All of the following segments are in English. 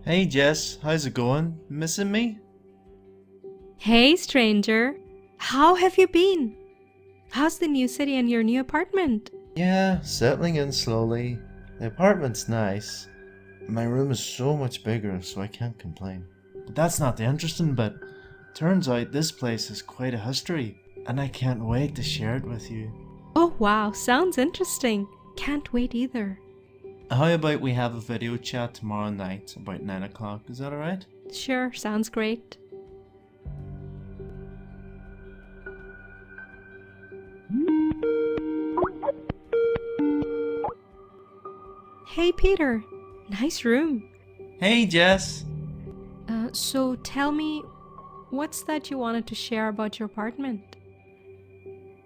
Hey Jess, how's it going? Missing me? Hey, stranger. How have you been? How's the new city and your new apartment? Yeah, settling in slowly. The apartment's nice. My room is so much bigger, so I can't complain. But that's not the interesting bit. Turns out this place has quite a history, and I can't wait to share it with you. Oh, wow, sounds interesting. Can't wait either. How about we have a video chat tomorrow night about 9 o'clock? Is that alright? Sure, sounds great. Hey, Peter. Nice room. Hey Jess! So tell me, what's that you wanted to share about your apartment?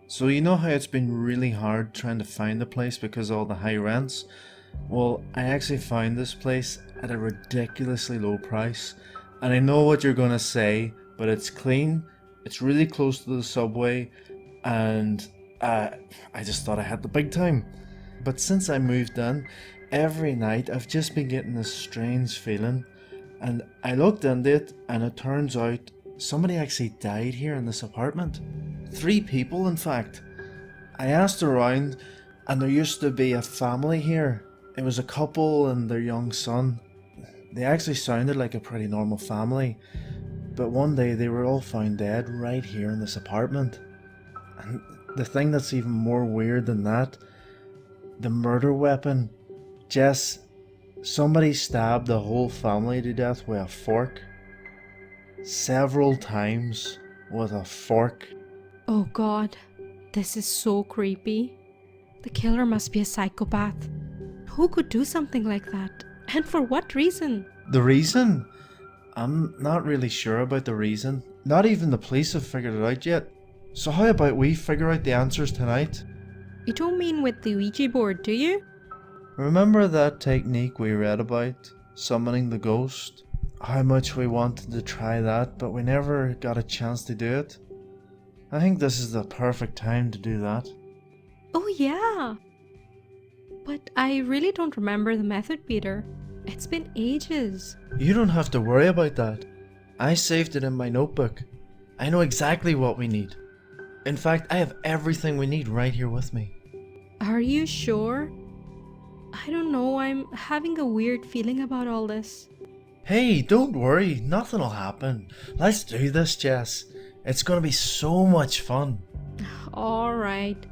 So you know how it's been really hard trying to find a place because of all the high rents? Well, I actually found this place at a ridiculously low price. And I know what you're gonna say, but it's clean, it's really close to the subway, and I just thought I had the big time. But since I moved in, every night I've just been getting this strange feeling. And I looked into it, and it turns out somebody actually died here in this apartment. 3 people, in fact. I asked around, and there used to be a family here. It was a couple and their young son. They actually sounded like a pretty normal family, but one day they were all found dead right here in this apartment. And the thing that's even more weird than that, the murder weapon. Jess, somebody stabbed the whole family to death with a fork. Several times with a fork. Oh, God. This is so creepy. The killer must be a psychopath. Who could do something like that? And for what reason? The reason? I'm not really sure about the reason. Not even the police have figured it out yet. So how about we figure out the answers tonight? You don't mean with the Ouija board, do you? Remember that technique we read about? Summoning the ghost? How much we wanted to try that, but we never got a chance to do it. I think this is the perfect time to do that. Oh, yeah. But I really don't remember the method, Peter. It's been ages. You don't have to worry about that. I saved it in my notebook. I know exactly what we need. In fact, I have everything we need right here with me. Are you sure? I don't know, I'm having a weird feeling about all this. Hey, don't worry, nothing'll happen. Let's do this, Jess. It's gonna be so much fun. Alright,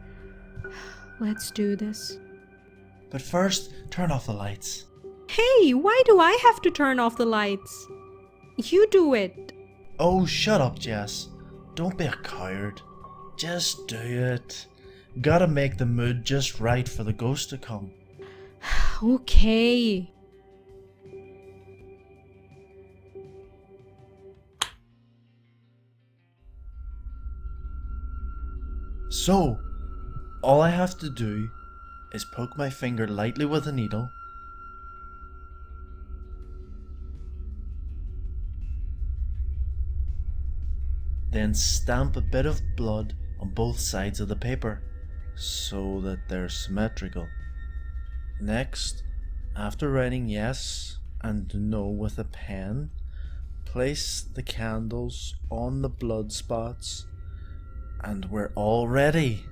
let's do this. But first, turn off the lights. Hey, why do I have to turn off the lights? You do it. Oh, shut up, Jess. Don't be a coward. Just do it. Gotta make the mood just right for the ghost to come. Okay. So, all I have to do is poke my finger lightly with a needle, then stamp a bit of blood on both sides of the paper so that they're symmetrical. Next, after writing yes and no with a pen, place the candles on the blood spots and we're all ready.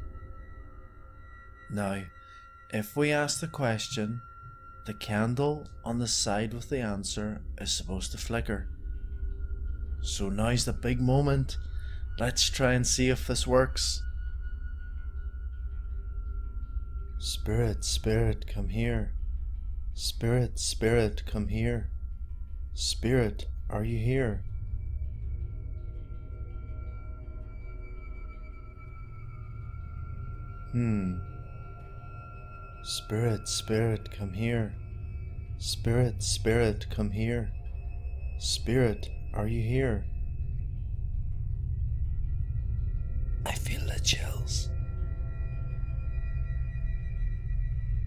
Now, if we ask the question, the candle on the side with the answer is supposed to flicker. So now's the big moment. Let's try and see if this works. Spirit, spirit, come here. Spirit, spirit, come here. Spirit, are you here? Spirit, spirit, come here. Spirit, spirit, come here. Spirit, are you here? I feel the chills.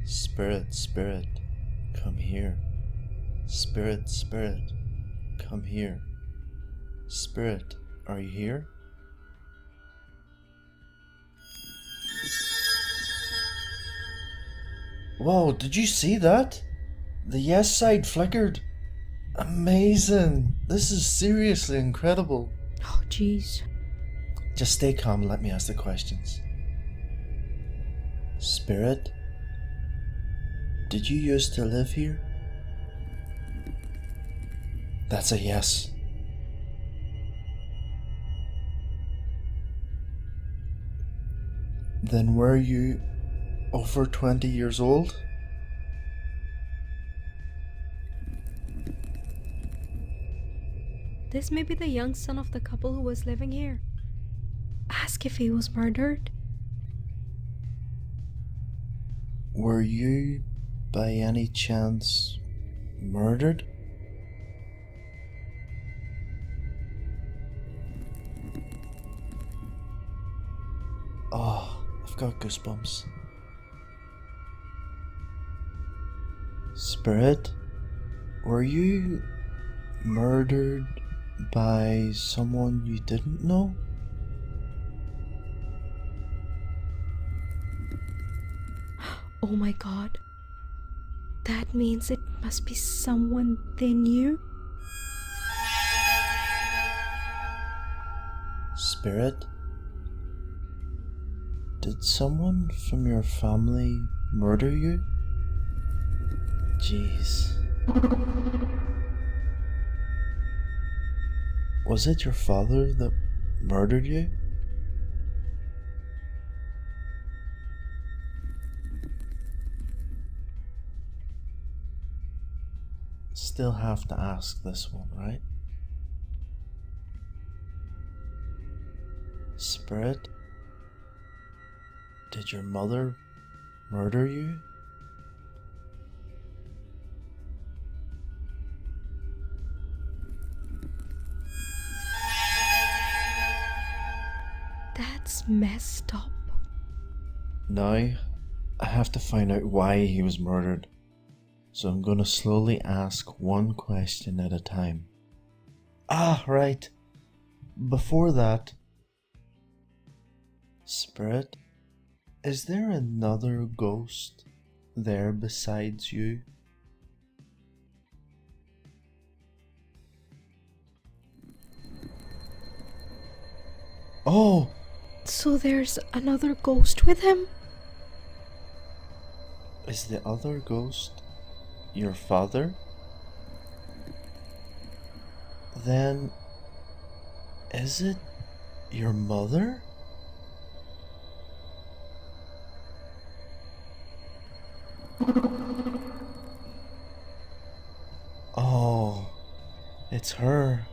Spirit, spirit, come here. Spirit, spirit, come here. Spirit, are you here? Whoa, did you see that? The yes side flickered. Amazing! This is seriously incredible. Oh, jeez. Just stay calm and let me ask the questions. Spirit, did you used to live here? That's a yes. Then were you over 20 years old? This may be the young son of the couple who was living here. Ask if he was murdered. Were you, by any chance, murdered? Oh, I've got goosebumps. Spirit, were you murdered by someone you didn't know? Oh my god. That means it must be someone they knew? Spirit, did someone from your family murder you? Jeez. Was it your father that murdered you? Still have to ask this one, right? Spirit, did your mother murder you? That's messed up. Now, I have to find out why he was murdered. So I'm gonna slowly ask one question at a time. Ah, right. Before that, Spirit, is there another ghost there besides you? Oh, So there's another ghost with him? is the other ghost your father? Then, is it your mother? Oh, it's her.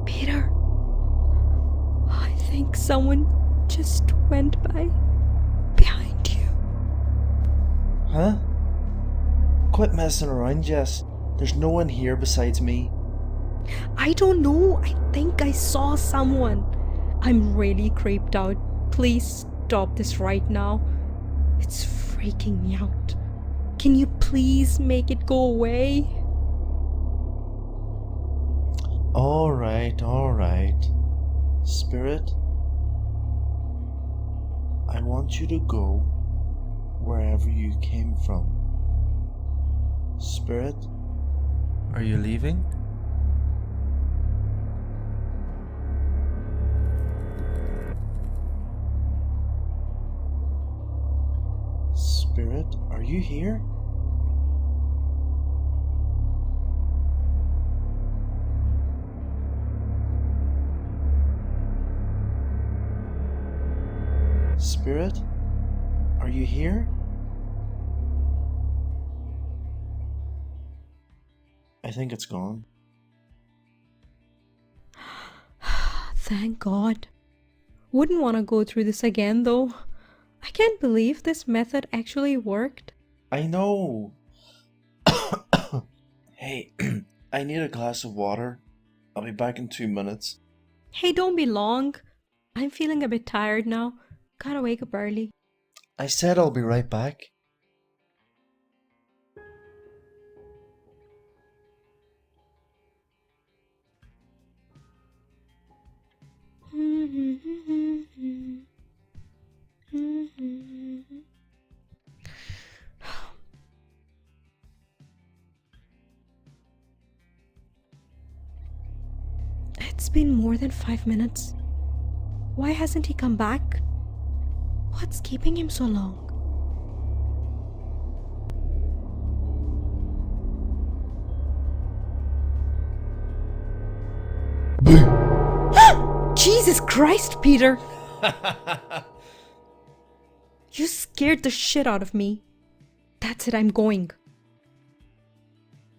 Peter, I think someone just went by behind you. Huh? Quit messing around, Jess. There's no one here besides me. I don't know. I think I saw someone. I'm really creeped out. Please stop this right now. It's freaking me out. Can you please make it go away? Alright. Spirit, I want you to go wherever you came from. Spirit, are you leaving? Spirit, are you here? Spirit, are you here? I think it's gone. Thank God. Wouldn't want to go through this again though. I can't believe this method actually worked. I know. Hey, I need a glass of water. I'll be back in 2 minutes. Hey, don't be long. I'm feeling a bit tired now. Gotta wake up early. I said I'll be right back. It's been more than 5 minutes. Why hasn't he come back? What's keeping him so long? Jesus Christ, Peter! You scared the shit out of me. That's it, I'm going.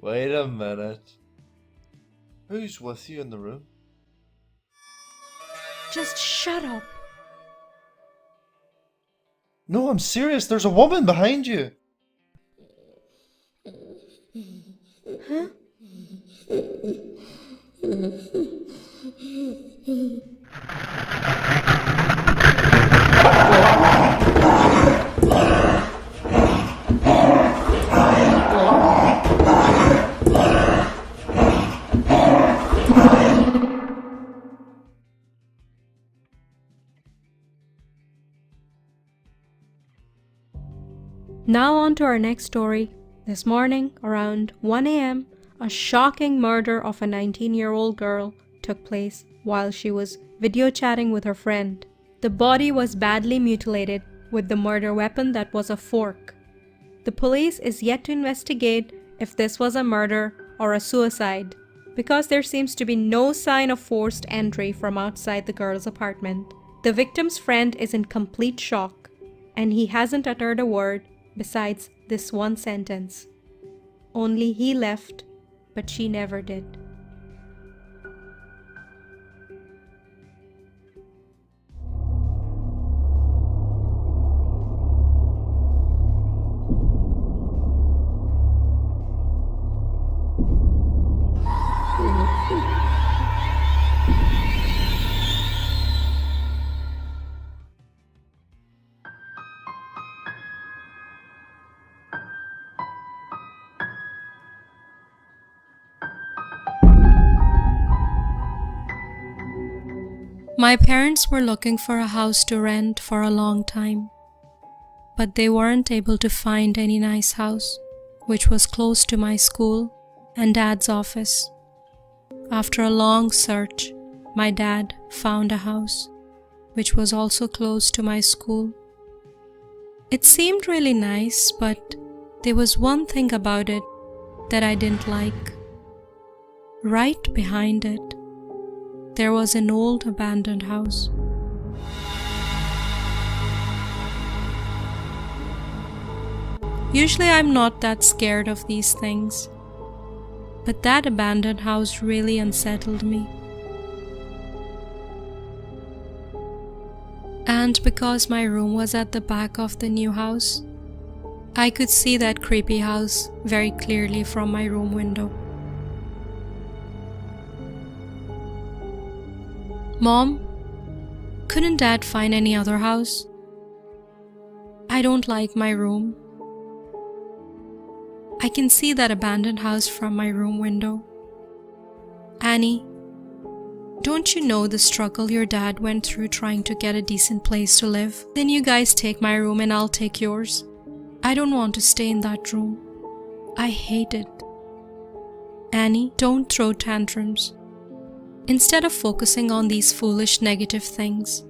Wait a minute. Who's with you in the room? Just shut up. No, I'm serious. There's a woman behind you. Huh? Now on to our next story. This morning, around 1 a.m., a shocking murder of a 19-year-old girl took place while she was video chatting with her friend. The body was badly mutilated with the murder weapon that was a fork. The police is yet to investigate if this was a murder or a suicide, because there seems to be no sign of forced entry from outside the girl's apartment. The victim's friend is in complete shock, and he hasn't uttered a word besides this one sentence. Only he left, but she never did. My parents were looking for a house to rent for a long time, but they weren't able to find any nice house, which was close to my school and Dad's office. After a long search, my dad found a house, which was also close to my school. It seemed really nice, but there was one thing about it that I didn't like. Right behind it, there was an old abandoned house. Usually I'm not that scared of these things, but that abandoned house really unsettled me. And because my room was at the back of the new house, I could see that creepy house very clearly from my room window. Mom, couldn't Dad find any other house? I don't like my room. I can see that abandoned house from my room window. Annie, don't you know the struggle your dad went through trying to get a decent place to live? Then you guys take my room and I'll take yours. I don't want to stay in that room. I hate it. Annie, don't throw tantrums. Instead of focusing on these foolish negative things,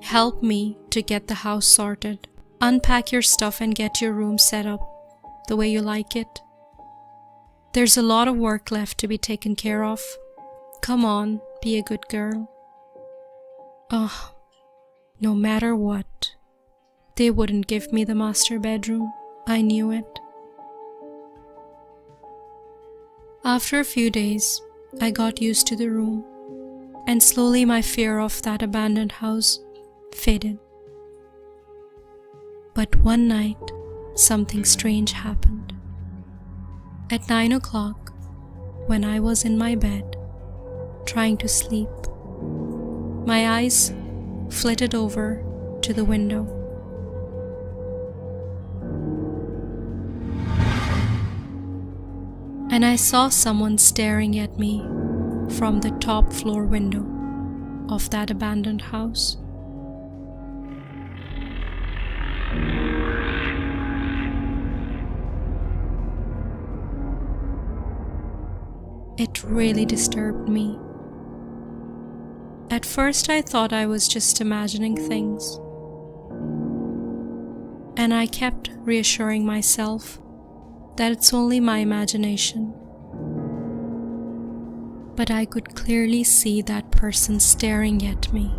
help me to get the house sorted. Unpack your stuff and get your room set up the way you like it. There's a lot of work left to be taken care of. Come on, be a good girl. Ugh, no matter what, they wouldn't give me the master bedroom. I knew it. After a few days, I got used to the room, and slowly my fear of that abandoned house faded. But one night, something strange happened. At 9 o'clock, when I was in my bed, trying to sleep, my eyes flitted over to the window. And I saw someone staring at me from the top floor window of that abandoned house. It really disturbed me At first, I thought I was just imagining things. And I kept reassuring myself that it's only my imagination. But I could clearly see that person staring at me.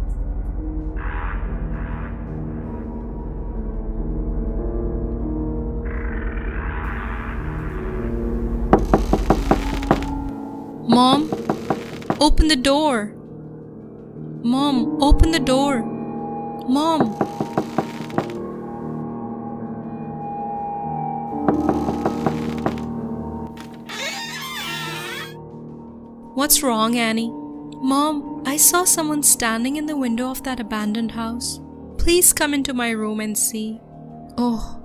Mom, open the door. Mom, open the door. Mom. What's wrong, Annie? Mom, I saw someone standing in the window of that abandoned house. Please come into my room and see. Oh.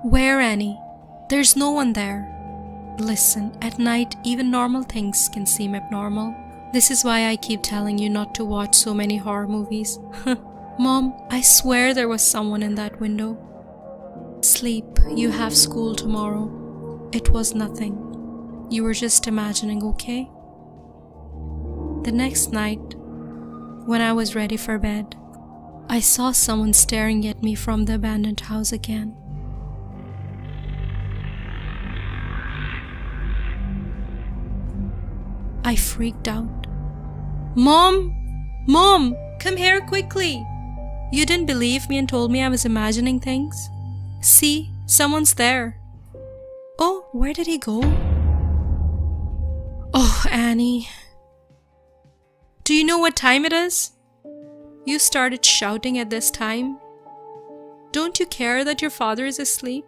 Where, Annie? There's no one there. Listen, at night, even normal things can seem abnormal. This is why I keep telling you not to watch so many horror movies. Mom, I swear there was someone in that window. Sleep, you have school tomorrow. It was nothing. You were just imagining, okay? The next night, when I was ready for bed, I saw someone staring at me from the abandoned house again. I freaked out. Mom! Mom! Come here quickly! You didn't believe me and told me I was imagining things? See, someone's there. Oh, where did he go? Oh, Annie. Do you know what time it is? You started shouting at this time. Don't you care that your father is asleep?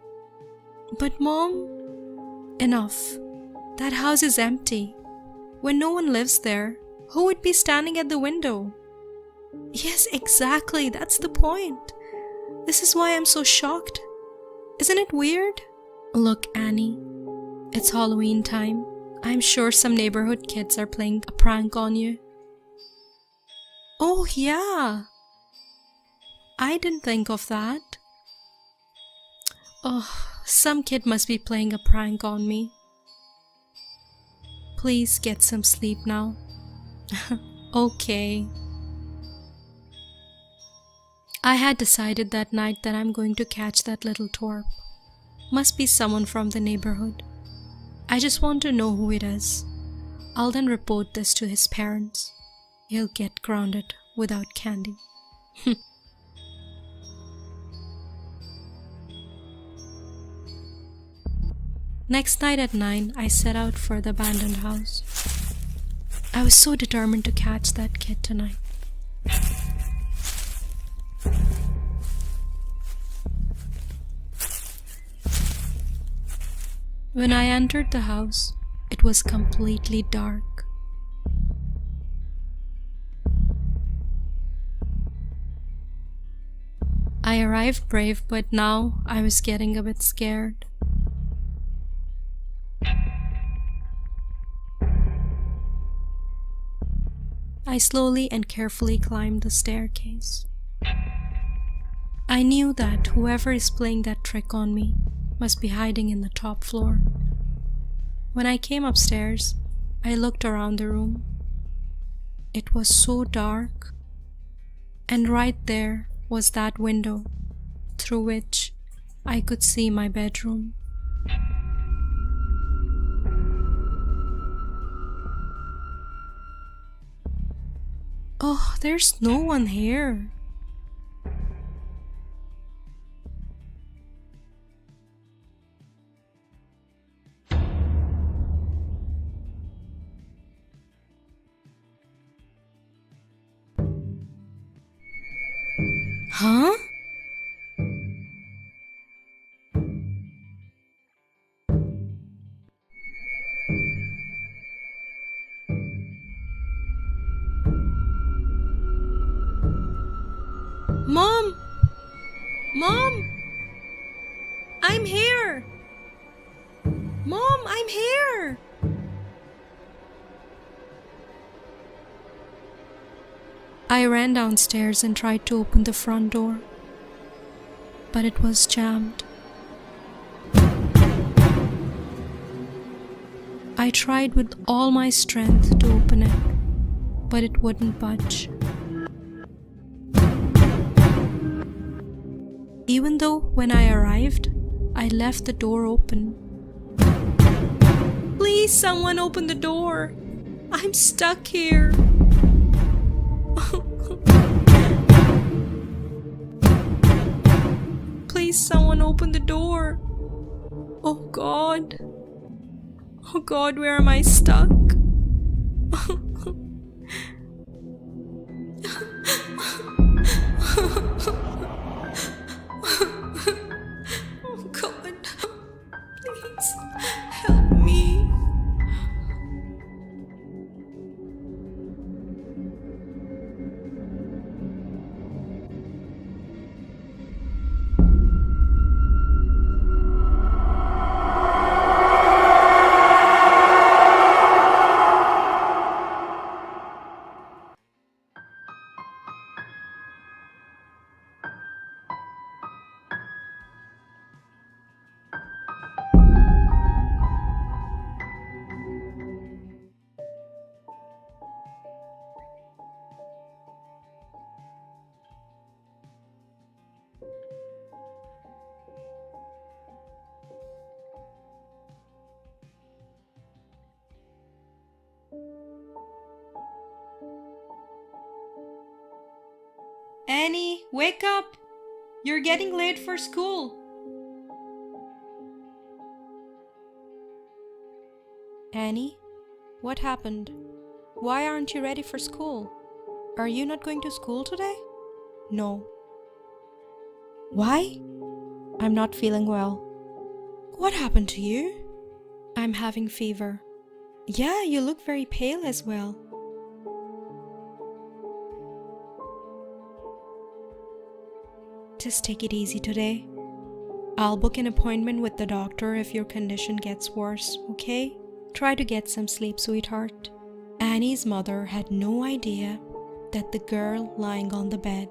But Mom, enough. That house is empty. When no one lives there, who would be standing at the window? Yes, exactly, that's the point. This is why I'm so shocked. Isn't it weird? Look, Annie, it's Halloween time. I'm sure some neighborhood kids are playing a prank on you. Oh, yeah. I didn't think of that. Oh, some kid must be playing a prank on me. Please get some sleep now. Okay. I had decided that night that I'm going to catch that little twerp. Must be someone from the neighborhood. I just want to know who it is. I'll then report this to his parents. He'll get grounded without candy. Next night at 9, I set out for the abandoned house. I was so determined to catch that kid tonight. When I entered the house, it was completely dark. I arrived brave, but now I was getting a bit scared. I slowly and carefully climbed the staircase. I knew that whoever is playing that trick on me must be hiding in the top floor. When I came upstairs, I looked around the room. It was so dark, and right there was that window through which I could see my bedroom. Oh, there's no one here. Huh? Mom! Mom! I'm here! Mom, I'm here! I ran downstairs and tried to open the front door, but it was jammed. I tried with all my strength to open it, but it wouldn't budge. Even though when I arrived, I left the door open. Please, someone open the door. I'm stuck here. Please, someone open the door. Oh God. Oh God, where am I stuck? Oh God, please help me. Annie, wake up! You're getting late for school. Annie, what happened? Why aren't you ready for school? Are you not going to school today? No. Why? I'm not feeling well. What happened to you? I'm having fever. Yeah, you look very pale as well. Just take it easy today. I'll book an appointment with the doctor if your condition gets worse, okay? Try to get some sleep, sweetheart. Annie's mother had no idea that the girl lying on the bed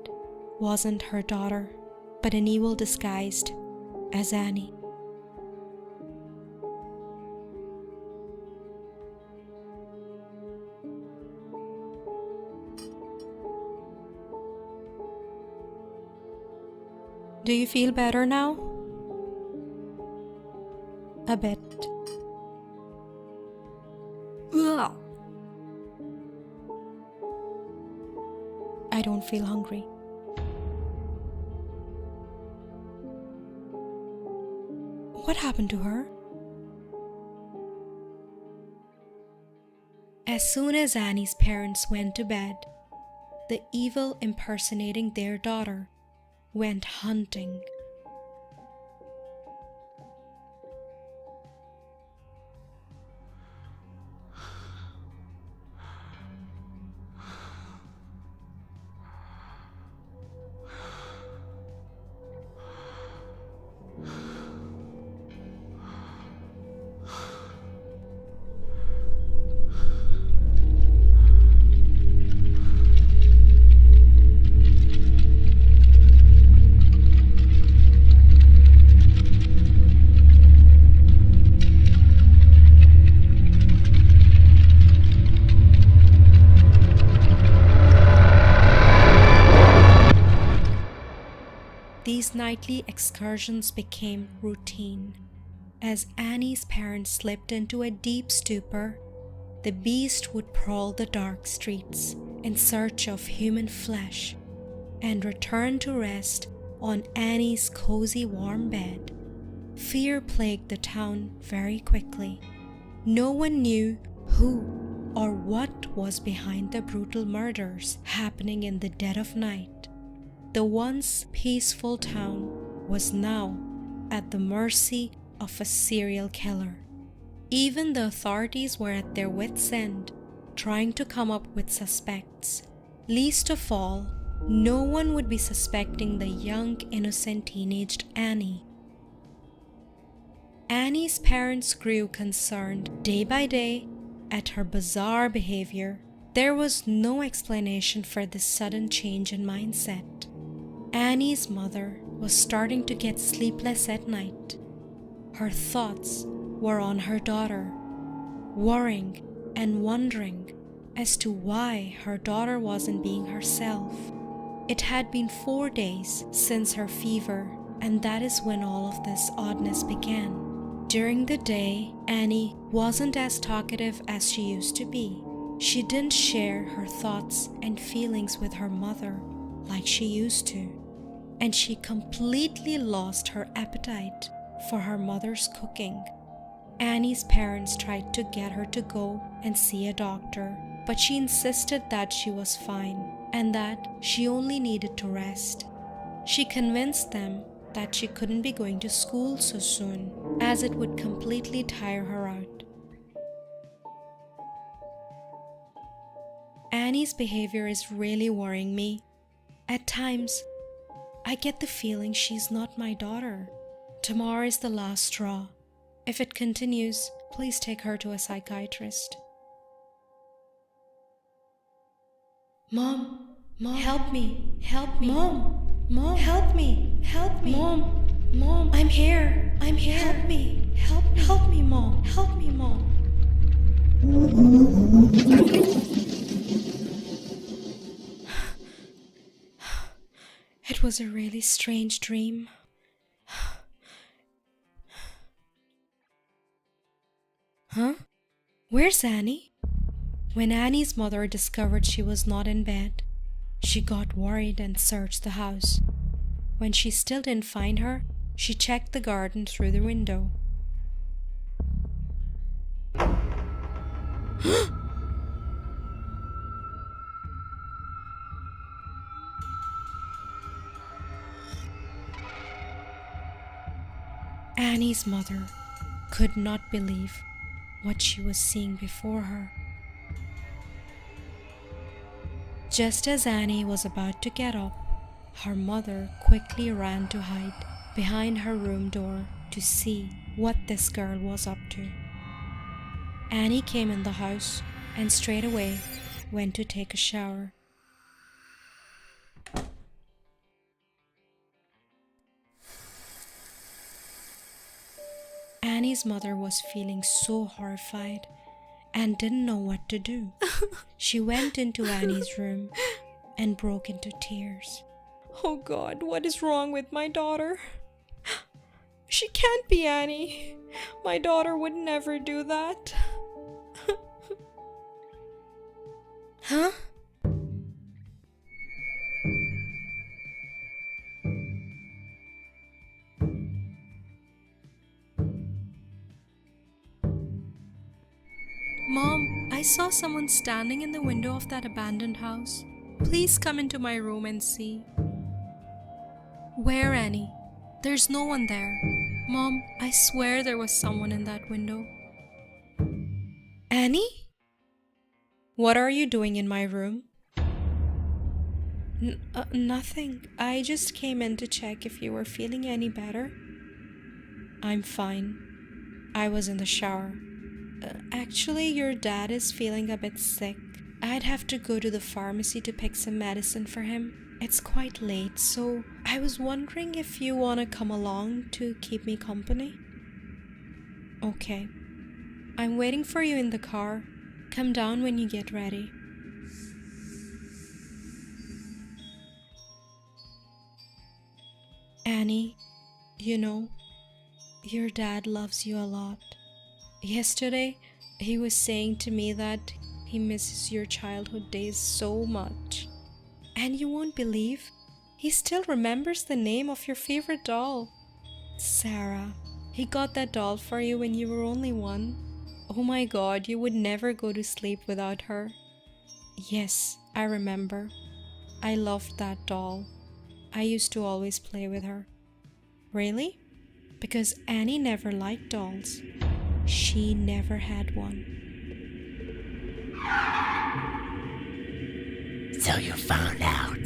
wasn't her daughter, but an evil disguised as Annie. Do you feel better now? A bit. Ugh. I don't feel hungry. What happened to her? As soon as Annie's parents went to bed, the evil impersonating their daughter went hunting. These nightly excursions became routine. As Annie's parents slipped into a deep stupor, the beast would prowl the dark streets in search of human flesh and return to rest on Annie's cozy warm bed. Fear plagued the town very quickly. No one knew who or what was behind the brutal murders happening in the dead of night. The once peaceful town was now at the mercy of a serial killer. Even the authorities were at their wits' end, trying to come up with suspects. Least of all, no one would be suspecting the young, innocent teenaged Annie. Annie's parents grew concerned day by day at her bizarre behavior. There was no explanation for this sudden change in mindset. Annie's mother was starting to get sleepless at night. Her thoughts were on her daughter, worrying and wondering as to why her daughter wasn't being herself. It had been 4 days since her fever, and that is when all of this oddness began. During the day, Annie wasn't as talkative as she used to be. She didn't share her thoughts and feelings with her mother like she used to, and she completely lost her appetite for her mother's cooking. Annie's parents tried to get her to go and see a doctor, but she insisted that she was fine and that she only needed to rest. She convinced them that she couldn't be going to school so soon, as it would completely tire her out. Annie's behavior is really worrying me. At times, I get the feeling she's not my daughter. Tomorrow is the last straw. If it continues, please take her to a psychiatrist. Mom, help me, Mom, help me, Mom, I'm here, help me, Mom, help me, Mom. It was a really strange dream. Huh? Where's Annie? When Annie's mother discovered she was not in bed, she got worried and searched the house. When she still didn't find her, she checked the garden through the window. Annie's mother could not believe what she was seeing before her. Just as Annie was about to get up, her mother quickly ran to hide behind her room door to see what this girl was up to. Annie came in the house and straight away went to take a shower. Annie's mother was feeling so horrified and didn't know what to do. She went into Annie's room and broke into tears. Oh God, what is wrong with my daughter? She can't be Annie. My daughter would never do that. Huh? Mom, I saw someone standing in the window of that abandoned house. Please come into my room and see. Where, Annie? There's no one there. Mom, I swear there was someone in that window. Annie? What are you doing in my room? Nothing. I just came in to check if you were feeling any better. I'm fine. I was in the shower. Actually, your dad is feeling a bit sick. I'd have to go to the pharmacy to pick some medicine for him. It's quite late, so I was wondering if you want to come along to keep me company. Okay. I'm waiting for you in the car. Come down when you get ready. Annie, you know, your dad loves you a lot. Yesterday, he was saying to me that he misses your childhood days so much. And you won't believe, he still remembers the name of your favorite doll. Sarah. He got that doll for you when you were only 1. Oh my God, you would never go to sleep without her. Yes, I remember. I loved that doll. I used to always play with her. Really? Because Annie never liked dolls. She never had one. So you found out.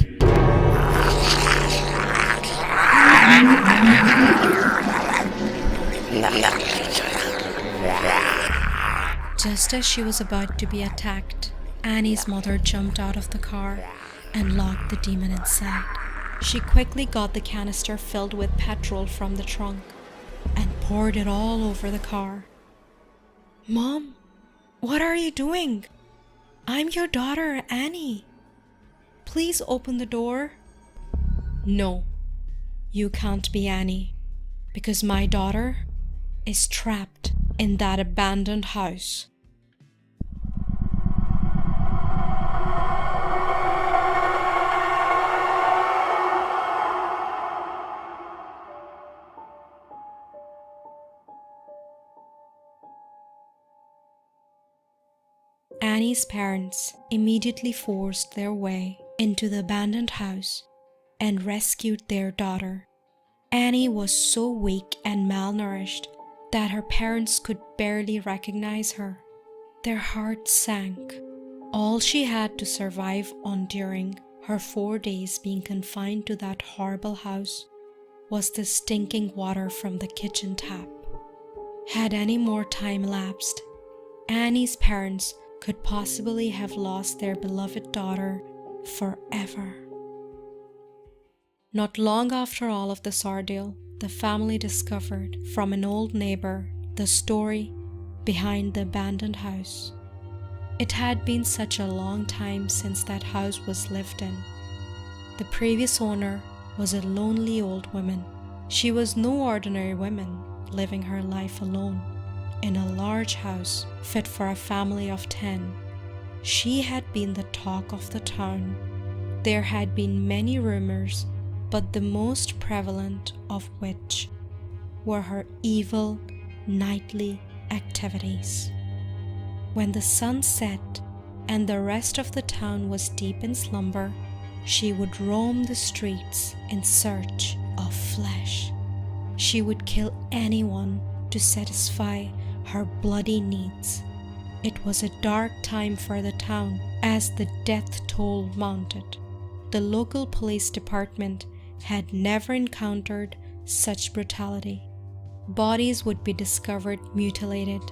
Just as she was about to be attacked, Annie's mother jumped out of the car and locked the demon inside. She quickly got the canister filled with petrol from the trunk and poured it all over the car. Mom, what are you doing? I'm your daughter, Annie. Please open the door. No, you can't be Annie, because my daughter is trapped in that abandoned house. Annie's parents immediately forced their way into the abandoned house and rescued their daughter. Annie was so weak and malnourished that her parents could barely recognize her. Their hearts sank. All she had to survive on during her 4 days being confined to that horrible house was the stinking water from the kitchen tap. Had any more time elapsed, Annie's parents could possibly have lost their beloved daughter forever. Not long after all of this ordeal, the family discovered from an old neighbor the story behind the abandoned house. It had been such a long time since that house was lived in. The previous owner was a lonely old woman. She was no ordinary woman living her life alone in a large house fit for a family of 10. She had been the talk of the town. There had been many rumors, but the most prevalent of which were her evil nightly activities. When the sun set and the rest of the town was deep in slumber, she would roam the streets in search of flesh. She would kill anyone to satisfy her bloody needs. It was a dark time for the town as the death toll mounted. The local police department had never encountered such brutality. Bodies would be discovered mutilated,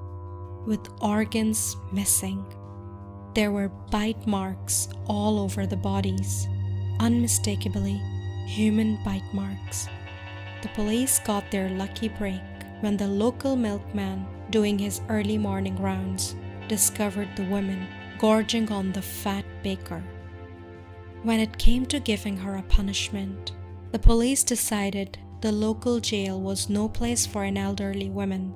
with organs missing. There were bite marks all over the bodies, unmistakably human bite marks. The police got their lucky break when the local milkman, doing his early morning rounds, discovered the woman gorging on the fat baker. When it came to giving her a punishment, the police decided the local jail was no place for an elderly woman,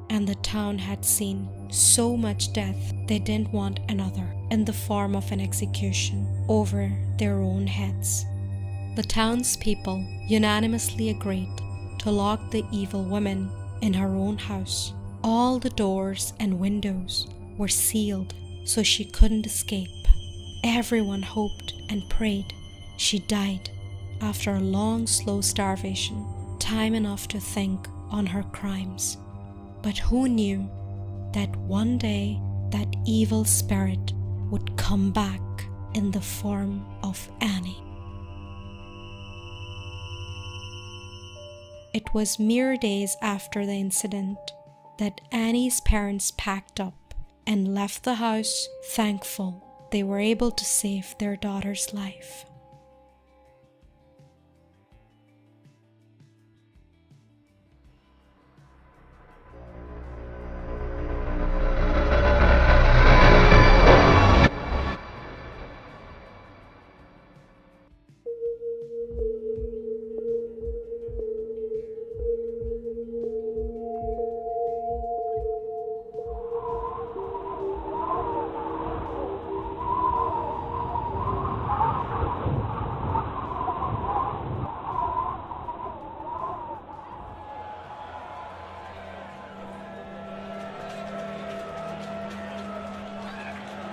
and the town had seen so much death they didn't want another in the form of an execution over their own heads. The townspeople unanimously agreed to lock the evil woman in her own house. All the doors and windows were sealed so she couldn't escape. Everyone hoped and prayed she died after a long, slow starvation, time enough to think on her crimes. But who knew that one day that evil spirit would come back in the form of Annie? It was mere days after the incident that Annie's parents packed up and left the house, thankful they were able to save their daughter's life.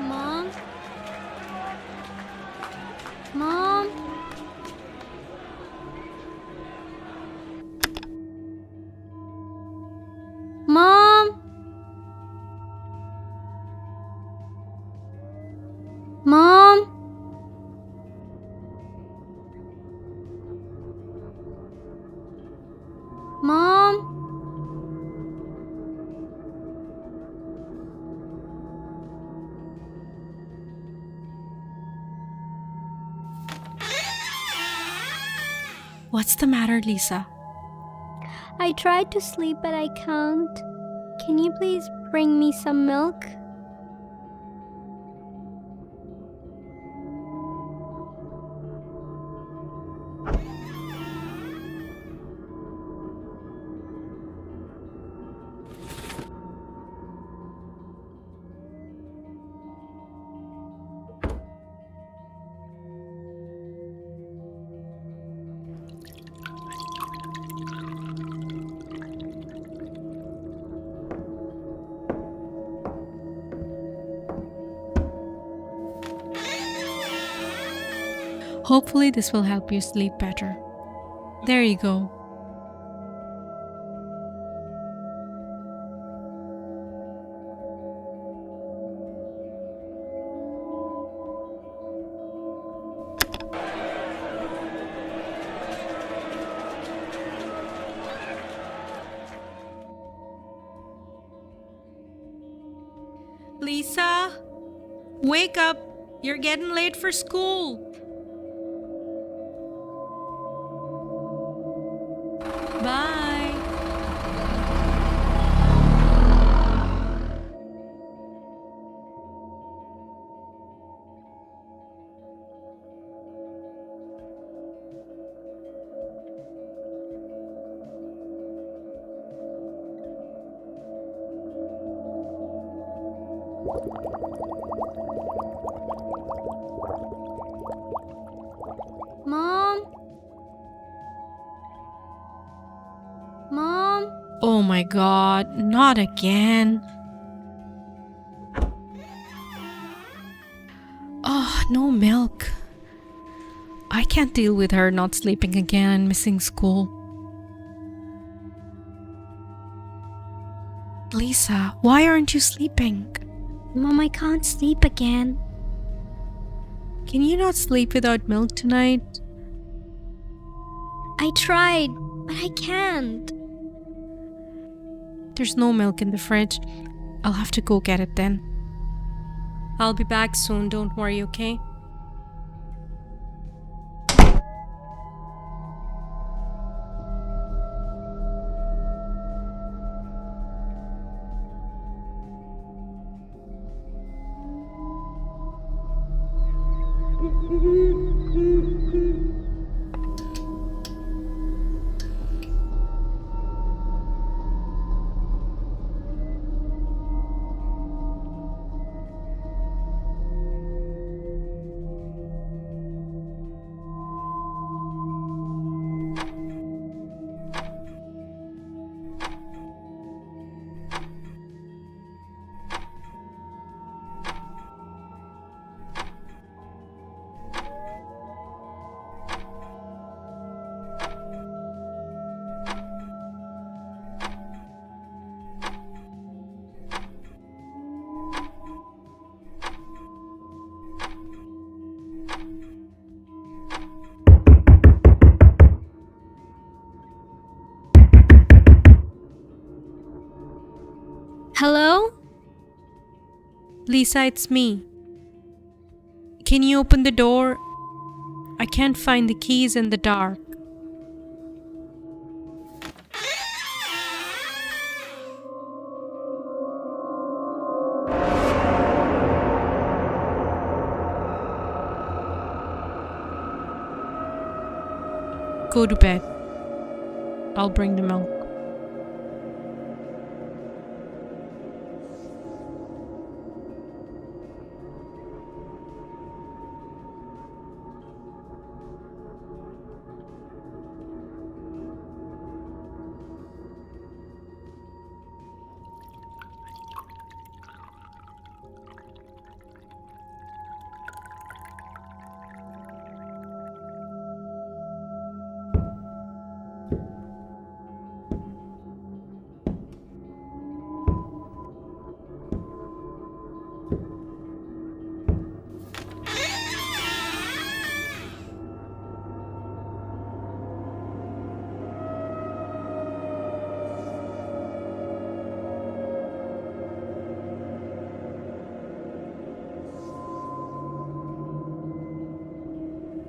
Mom? Mom? Mom? Mom? Mom? What's the matter, Lisa? I tried to sleep, but I can't. Can you please bring me some milk? Hopefully this will help you sleep better. There you go. Lisa, wake up! You're getting late for school. Bye. Mom? Mom? Oh my god, not again. Oh, no milk. I can't deal with her not sleeping again and missing school. Lisa, why aren't you sleeping? Mom, I can't sleep again. Can you not sleep without milk tonight? I tried, but I can't. There's no milk in the fridge. I'll have to go get it then. I'll be back soon, don't worry, okay? Hello? Lisa, it's me. Can you open the door? I can't find the keys in the dark. Go to bed. I'll bring the milk.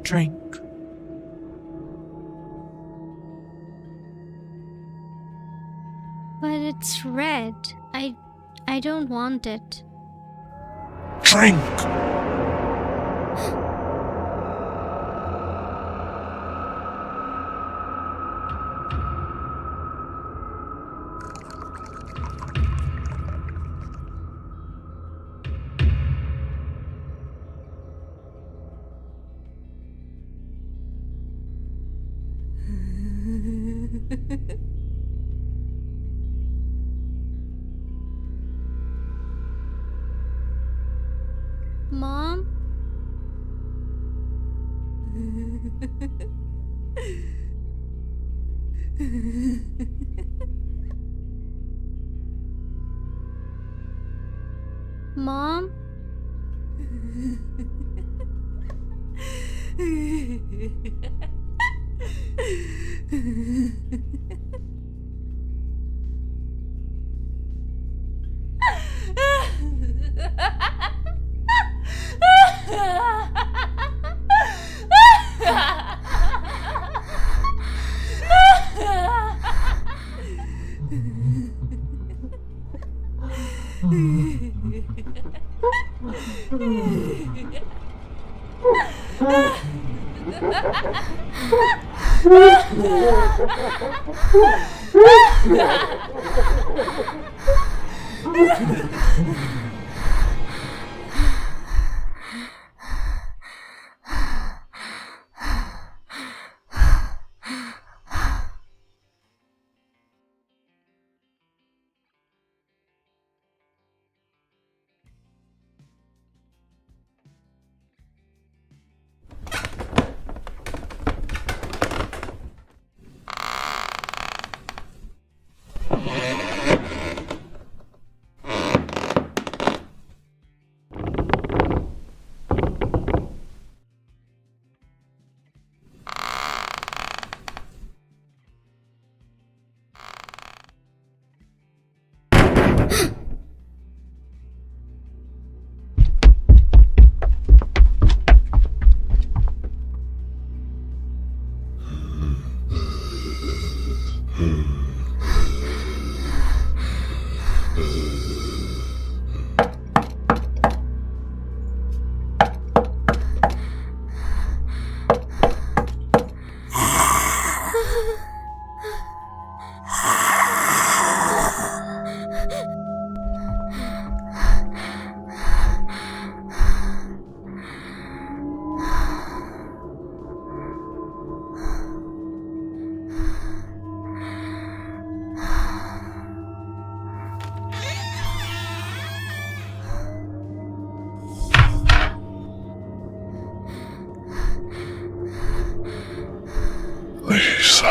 Drink. But it's red. I don't want it. Drink! Mom? Mom? Lisa.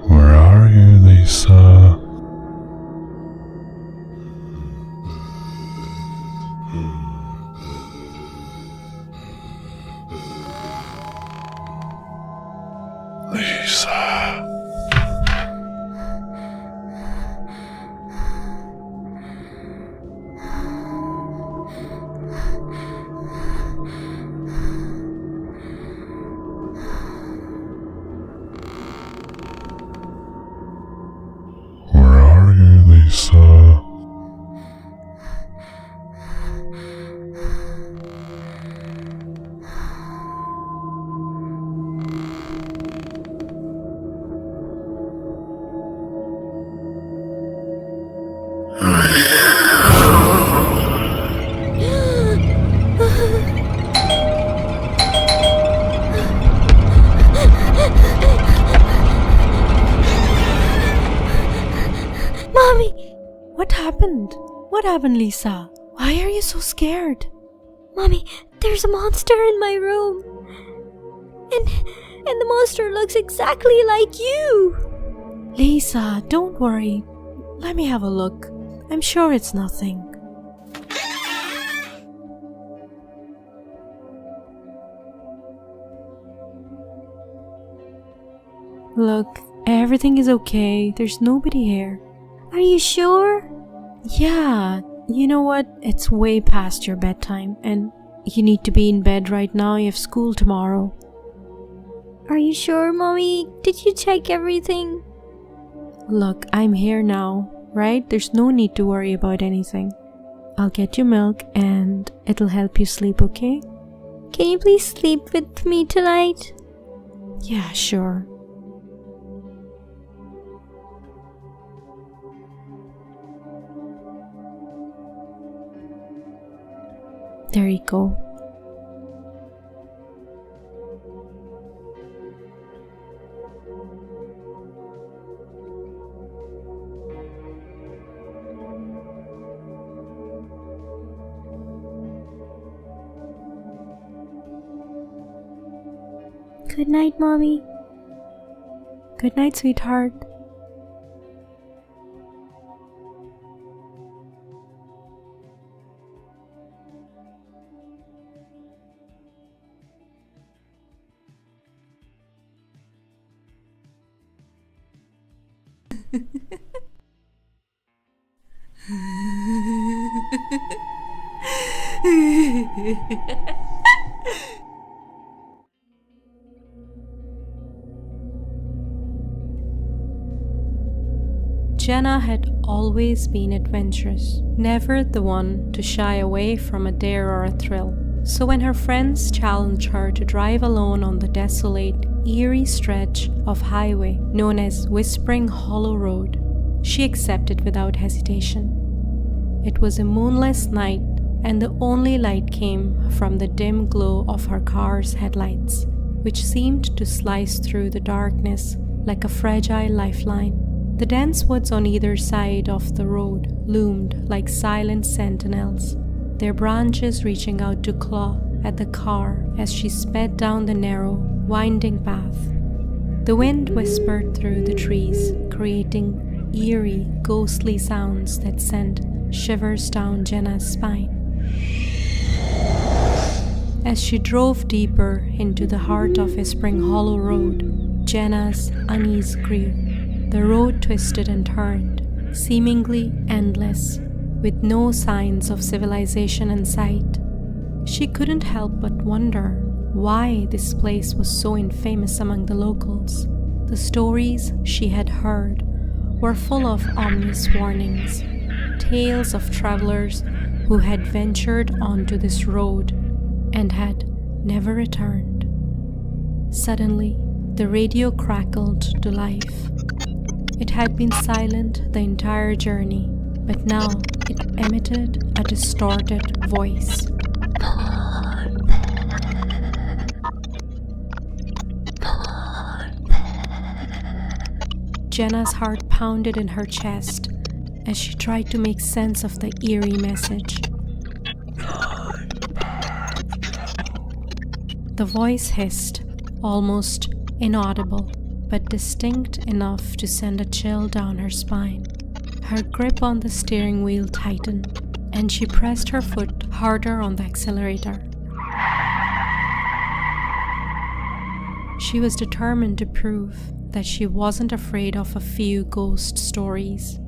Where are you, Lisa? Lisa. Where are you, Lisa? Mommy! What happened? What happened, Lisa? Why are you so scared? Mommy, there's a monster in my room. And the monster looks exactly like you. Lisa, don't worry. Let me have a look. I'm sure it's nothing. Look, everything is okay. There's nobody here. Are you sure? Yeah, you know what? It's way past your bedtime and you need to be in bed right now. You have school tomorrow. Are you sure, Mommy? Did you check everything? Look, I'm here now, right? There's no need to worry about anything. I'll get you milk and it'll help you sleep, okay? Can you please sleep with me tonight? Yeah, sure. There you go. Good night, Mommy. Good night, sweetheart. Jenna had always been adventurous, never the one to shy away from a dare or a thrill. So when her friends challenged her to drive alone on the desolate, eerie stretch of highway known as Whispering Hollow Road, she accepted without hesitation. It was a moonless night, and the only light came from the dim glow of her car's headlights, which seemed to slice through the darkness like a fragile lifeline. The dense woods on either side of the road loomed like silent sentinels, their branches reaching out to claw at the car as she sped down the narrow, winding path. The wind whispered through the trees, creating eerie, ghostly sounds that sent shivers down Jenna's spine. As she drove deeper into the heart of Whispering Hollow Road, Jenna's unease grew. The road twisted and turned, seemingly endless, with no signs of civilization in sight. She couldn't help but wonder why this place was so infamous among the locals. The stories she had heard were full of ominous warnings, tales of travelers who had ventured onto this road and had never returned. Suddenly, the radio crackled to life. It had been silent the entire journey, but now it emitted a distorted voice. Jenna's heart pounded in her chest as she tried to make sense of the eerie message. The voice hissed, almost inaudible, but distinct enough to send a chill down her spine. Her grip on the steering wheel tightened, and she pressed her foot harder on the accelerator. She was determined to prove that she wasn't afraid of a few ghost stories.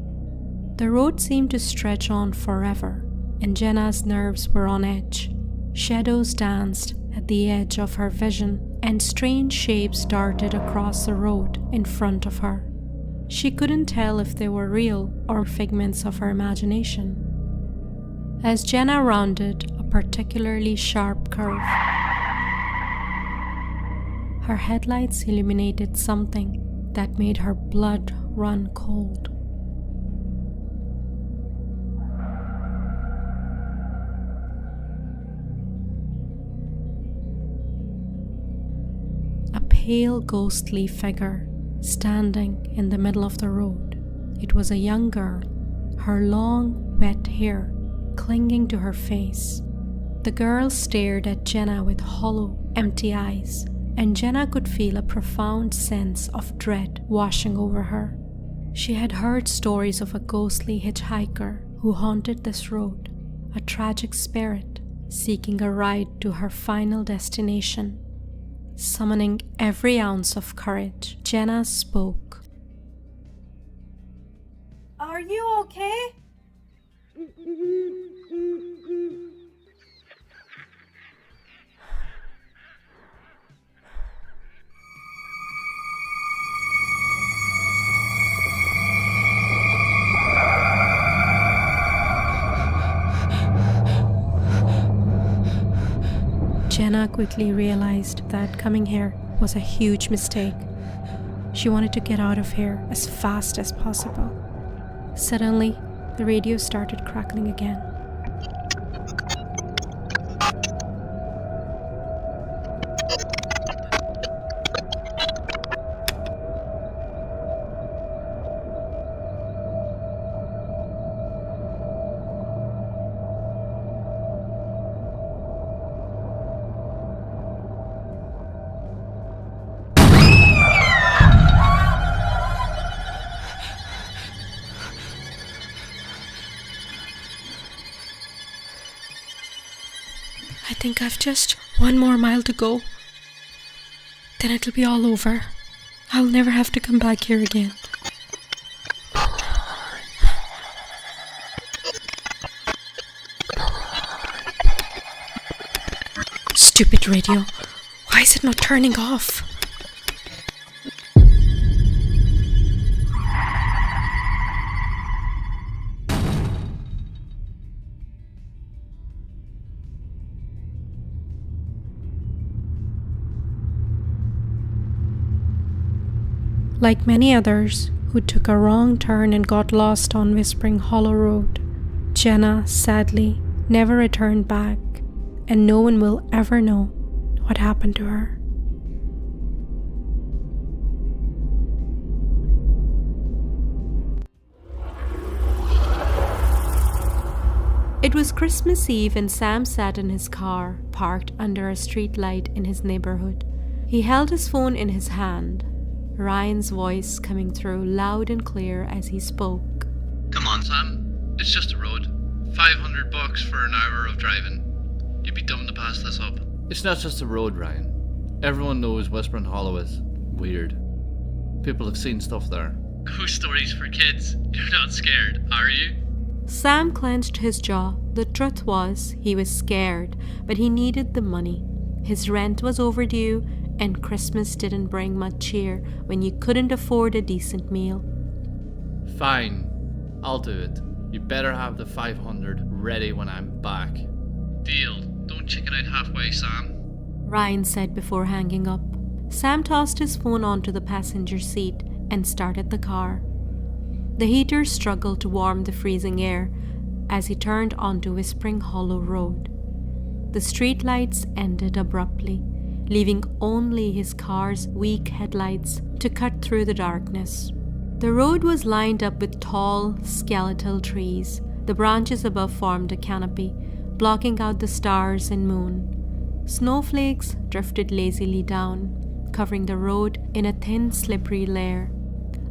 The road seemed to stretch on forever, and Jenna's nerves were on edge. Shadows danced at the edge of her vision, and strange shapes darted across the road in front of her. She couldn't tell if they were real or figments of her imagination. As Jenna rounded a particularly sharp curve, her headlights illuminated something that made her blood run cold. A pale, ghostly figure standing in the middle of the road. It was a young girl, her long, wet hair clinging to her face. The girl stared at Jenna with hollow, empty eyes, and Jenna could feel a profound sense of dread washing over her. She had heard stories of a ghostly hitchhiker who haunted this road, a tragic spirit seeking a ride to her final destination. Summoning every ounce of courage, Jenna spoke. Are you okay? Jenna quickly realized that coming here was a huge mistake. She wanted to get out of here as fast as possible. Suddenly, the radio started crackling again. I think I've just one more mile to go. Then it'll be all over. I'll never have to come back here again. Stupid radio. Why is it not turning off? Like many others who took a wrong turn and got lost on Whispering Hollow Road, Jenna sadly never returned back, and no one will ever know what happened to her. It was Christmas Eve and Sam sat in his car, parked under a street light in his neighborhood. He held his phone in his hand, Ryan's voice coming through loud and clear as he spoke. Come on, Sam. It's just a road. $500 for an hour of driving. You'd be dumb to pass this up. It's not just a road, Ryan. Everyone knows Whispering Hollow is weird. People have seen stuff there. Ghost stories for kids. You're not scared, are you? Sam clenched his jaw. The truth was, he was scared, but he needed the money. His rent was overdue, and Christmas didn't bring much cheer when you couldn't afford a decent meal. Fine, I'll do it. You better have the 500 ready when I'm back. Deal. Don't chicken out halfway, Sam. Ryan said before hanging up. Sam tossed his phone onto the passenger seat and started the car. The heater struggled to warm the freezing air as he turned onto Whispering Hollow Road. The streetlights ended abruptly, leaving only his car's weak headlights to cut through the darkness. The road was lined up with tall, skeletal trees. The branches above formed a canopy, blocking out the stars and moon. Snowflakes drifted lazily down, covering the road in a thin, slippery layer.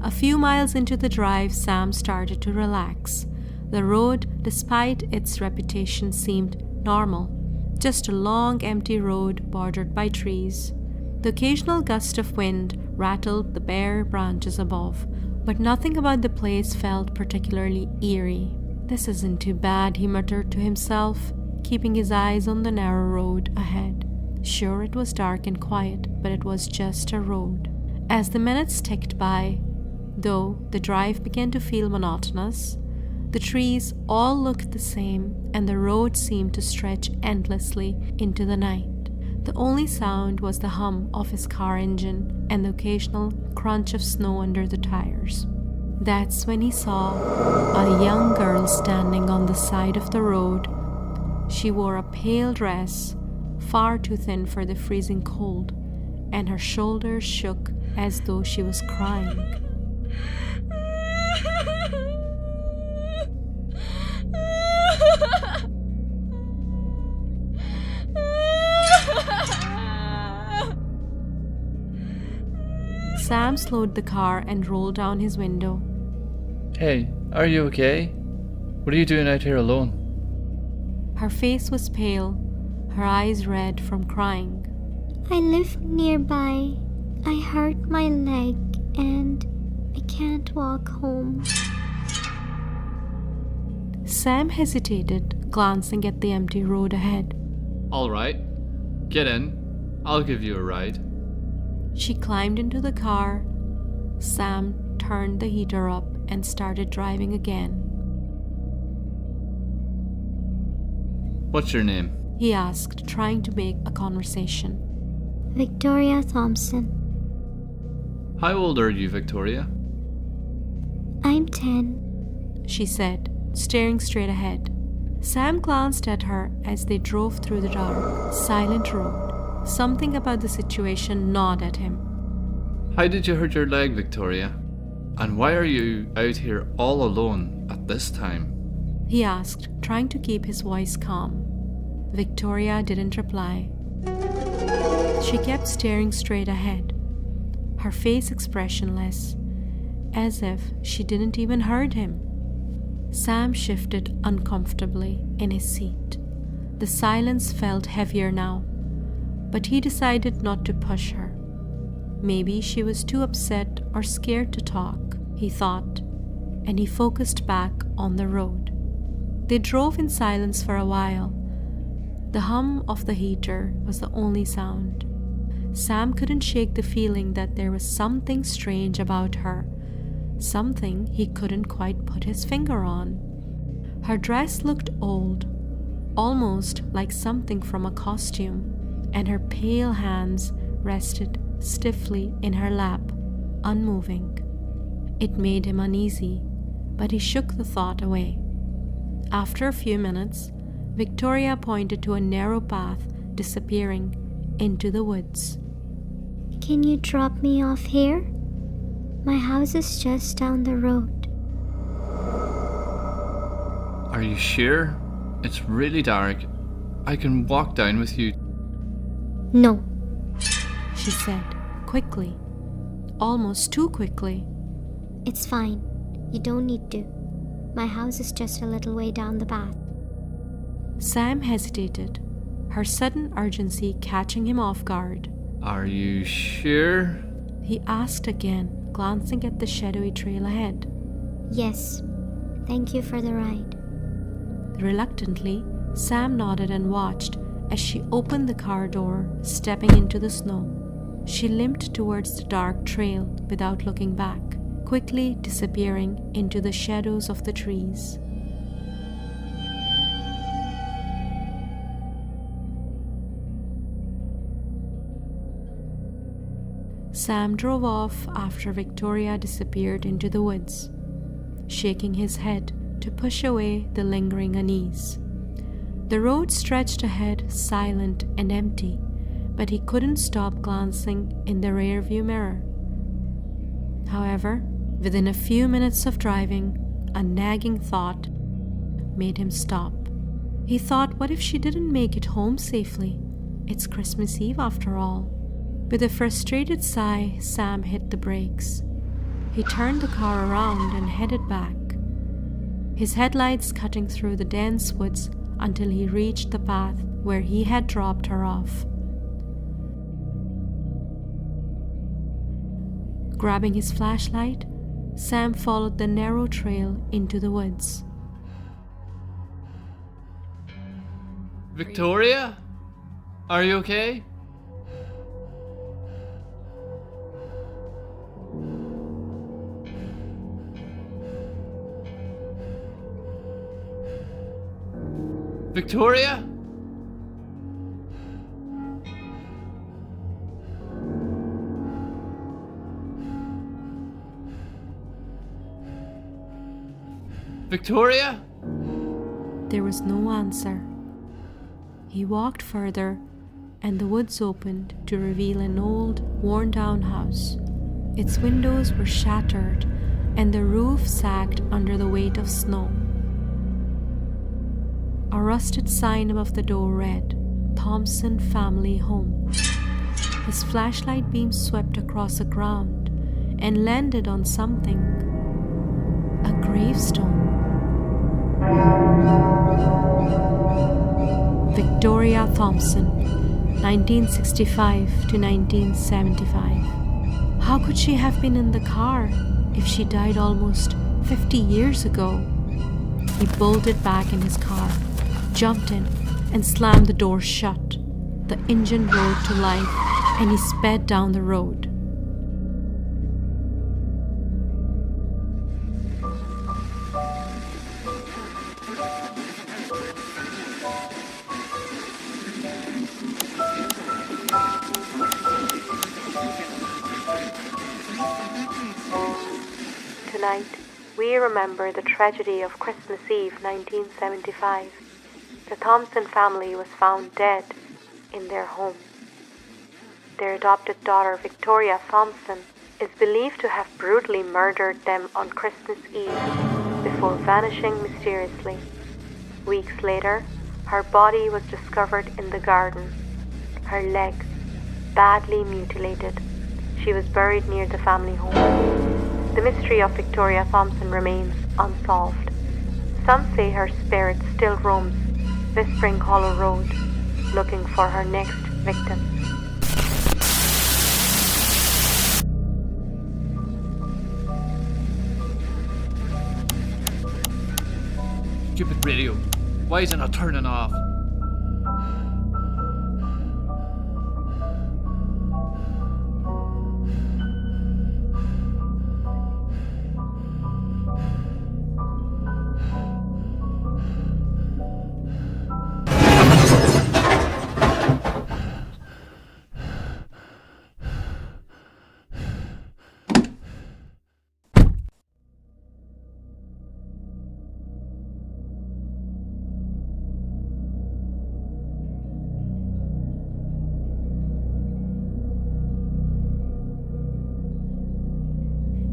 A few miles into the drive, Sam started to relax. The road, despite its reputation, seemed normal. Just a long, empty road bordered by trees. The occasional gust of wind rattled the bare branches above, but nothing about the place felt particularly eerie. "This isn't too bad," he muttered to himself, keeping his eyes on the narrow road ahead. Sure, it was dark and quiet, but it was just a road. As the minutes ticked by, though the drive began to feel monotonous, the trees all looked the same, and the road seemed to stretch endlessly into the night. The only sound was the hum of his car engine and the occasional crunch of snow under the tires. That's when he saw a young girl standing on the side of the road. She wore a pale dress, far too thin for the freezing cold, and her shoulders shook as though she was crying. Sam slowed the car and rolled down his window. Hey, are you okay? What are you doing out here alone? Her face was pale, her eyes red from crying. I live nearby. I hurt my leg and I can't walk home. Sam hesitated, glancing at the empty road ahead. All right, get in. I'll give you a ride. She climbed into the car. Sam turned the heater up and started driving again. What's your name? He asked, trying to make a conversation. Victoria Thompson. How old are you, Victoria? I'm 10. She said, staring straight ahead. Sam glanced at her as they drove through the dark, silent road. Something about the situation gnawed at him. How did you hurt your leg, Victoria? And why are you out here all alone at this time? He asked, trying to keep his voice calm. Victoria didn't reply. She kept staring straight ahead, her face expressionless, as if she didn't even heard him. Sam shifted uncomfortably in his seat. The silence felt heavier now, but he decided not to push her. Maybe she was too upset or scared to talk, he thought, and he focused back on the road. They drove in silence for a while. The hum of the heater was the only sound. Sam couldn't shake the feeling that there was something strange about her, something he couldn't quite put his finger on. Her dress looked old, almost like something from a costume, and her pale hands rested stiffly in her lap, unmoving. It made him uneasy, but he shook the thought away. After a few minutes, Victoria pointed to a narrow path disappearing into the woods. Can you drop me off here? My house is just down the road. Are you sure? It's really dark. I can walk down with you. No. She said, quickly, almost too quickly. It's fine. You don't need to. My house is just a little way down the path. Sam hesitated, her sudden urgency catching him off guard. Are you sure? He asked again, glancing at the shadowy trail ahead. Yes. Thank you for the ride. Reluctantly, Sam nodded and watched as she opened the car door, stepping into the snow. She limped towards the dark trail without looking back, quickly disappearing into the shadows of the trees. Sam drove off after Victoria disappeared into the woods, shaking his head to push away the lingering unease. The road stretched ahead, silent and empty, but he couldn't stop glancing in the rearview mirror. However, within a few minutes of driving, a nagging thought made him stop. He thought, what if she didn't make it home safely? It's Christmas Eve after all. With a frustrated sigh, Sam hit the brakes. He turned the car around and headed back, his headlights cutting through the dense woods until he reached the path where he had dropped her off. Grabbing his flashlight, Sam followed the narrow trail into the woods. Victoria? Are you okay? Victoria? Victoria? There was no answer. He walked further, and the woods opened to reveal an old, worn-down house. Its windows were shattered, and the roof sagged under the weight of snow. A rusted sign above the door read, "Thompson Family Home." His flashlight beam swept across the ground and landed on something. A gravestone. Victoria Thompson, 1965 to 1975. How could she have been in the car if she died almost 50 years ago? He bolted back in his car, jumped in, and slammed the door shut. The engine roared to life, and he sped down the road. Tonight, we remember the tragedy of Christmas Eve 1975. The Thompson family was found dead in their home. Their adopted daughter, Victoria Thompson, is believed to have brutally murdered them on Christmas Eve before vanishing mysteriously. Weeks later, her body was discovered in the garden, her leg badly mutilated. She was buried near the family home. The mystery of Victoria Thompson remains unsolved. Some say her spirit still roams Whispering Hollow Road, looking for her next victim. Stupid radio. Why is it not turning off?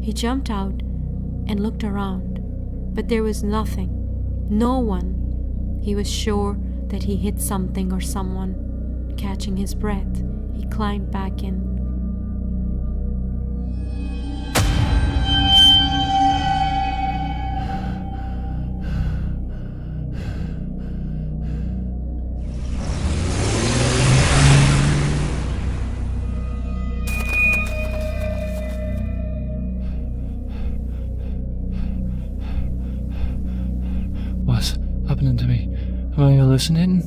He jumped out and looked around, but there was nothing, no one. He was sure that he hit something or someone. Catching his breath, he climbed back in. What's happening to me? Am I hallucinating?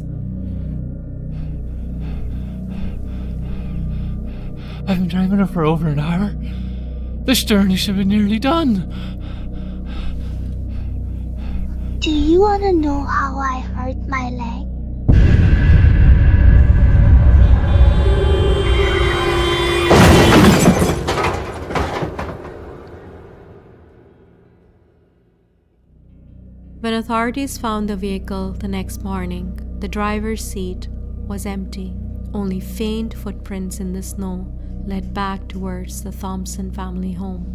I've been driving it for over an hour. This journey should be nearly done. Do you want to know how I hurt my leg? When authorities found the vehicle the next morning, the driver's seat was empty. Only faint footprints in the snow led back towards the Thompson family home.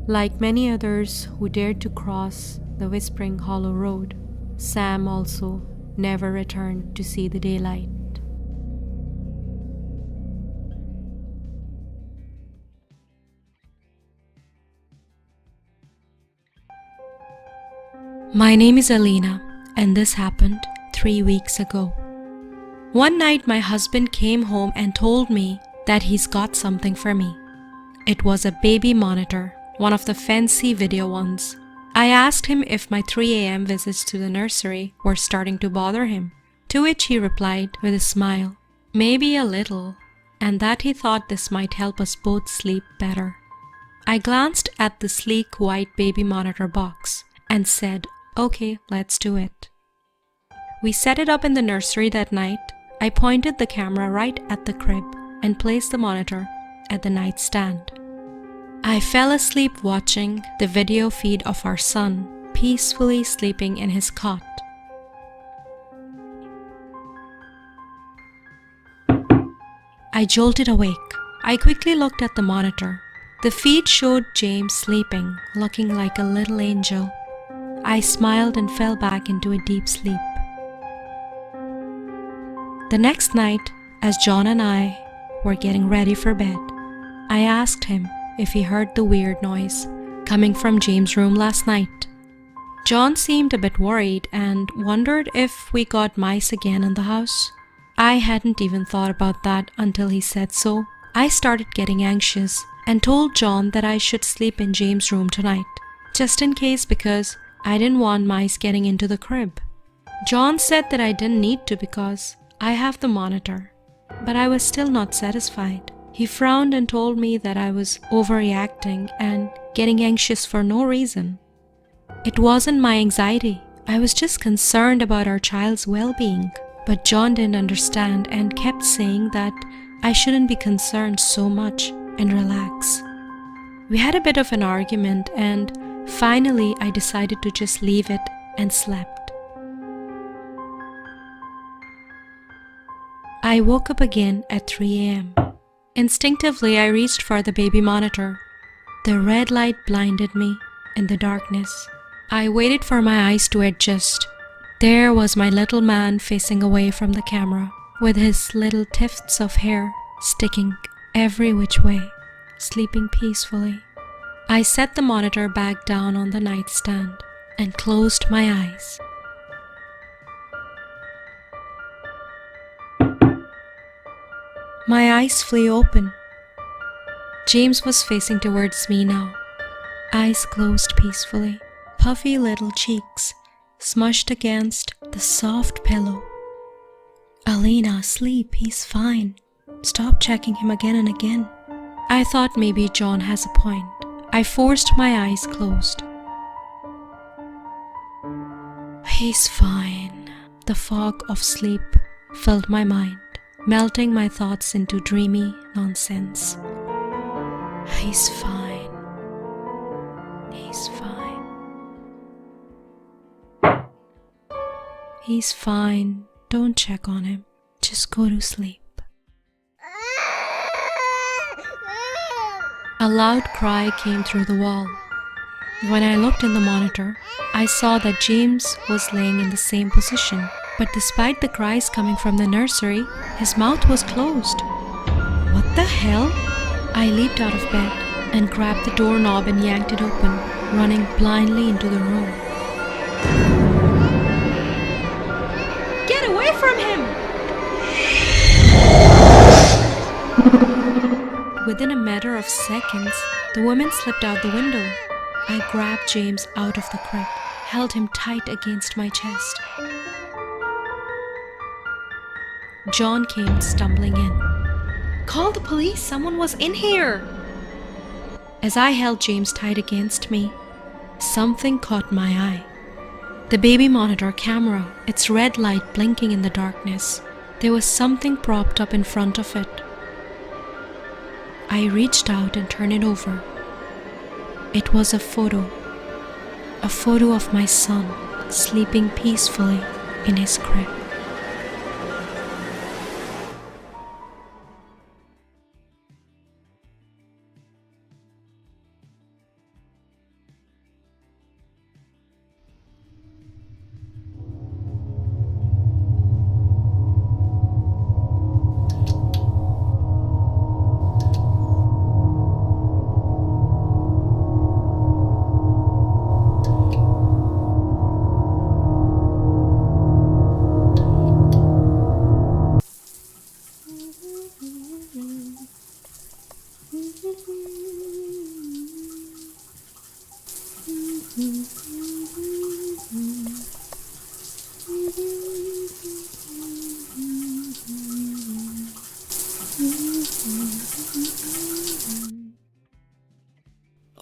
Like many others who dared to cross the Whispering Hollow Road, Sam also never returned to see the daylight. My name is Alina, and this happened 3 weeks ago. One night my husband came home and told me that he's got something for me. It was a baby monitor, one of the fancy video ones. I asked him if my 3 a.m. visits to the nursery were starting to bother him, to which he replied with a smile, maybe a little, and that he thought this might help us both sleep better. I glanced at the sleek white baby monitor box and said, okay, let's do it. We set it up in the nursery that night. I pointed the camera right at the crib and placed the monitor at the nightstand. I fell asleep watching the video feed of our son peacefully sleeping in his cot. I jolted awake. I quickly looked at the monitor. The feed showed James sleeping, looking like a little angel. I smiled and fell back into a deep sleep. The next night, as John and I were getting ready for bed, I asked him if he heard the weird noise coming from James' room last night. John seemed a bit worried and wondered if we got mice again in the house. I hadn't even thought about that until he said so. I started getting anxious and told John that I should sleep in James' room tonight, just in case, because I didn't want mice getting into the crib. John said that I didn't need to because I have the monitor, but I was still not satisfied. He frowned and told me that I was overreacting and getting anxious for no reason. It wasn't my anxiety. I was just concerned about our child's well-being. But John didn't understand and kept saying that I shouldn't be concerned so much and relax. We had a bit of an argument, and finally I decided to just leave it and slept. I woke up again at 3 a.m. Instinctively, I reached for the baby monitor. The red light blinded me in the darkness. I waited for my eyes to adjust. There was my little man facing away from the camera, with his little tufts of hair sticking every which way, sleeping peacefully. I set the monitor back down on the nightstand and closed my eyes. My eyes flew open. James was facing towards me now, eyes closed peacefully, puffy little cheeks smushed against the soft pillow. Alina, sleep, he's fine. Stop checking him again and again. I thought maybe John has a point. I forced my eyes closed. He's fine. The fog of sleep filled my mind, melting my thoughts into dreamy nonsense. He's fine. He's fine. He's fine. Don't check on him. Just go to sleep. A loud cry came through the wall. When I looked in the monitor, I saw that James was laying in the same position, but despite the cries coming from the nursery, his mouth was closed. What the hell? I leaped out of bed and grabbed the doorknob and yanked it open, running blindly into the room. Get away from him! Within a matter of seconds, the woman slipped out the window. I grabbed James out of the crib, held him tight against my chest. John came stumbling in. Call the police, someone was in here! As I held James tight against me, something caught my eye. The baby monitor camera, its red light blinking in the darkness. There was something propped up in front of it. I reached out and turned it over. It was a photo of my son sleeping peacefully in his crib.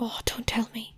Oh, don't tell me.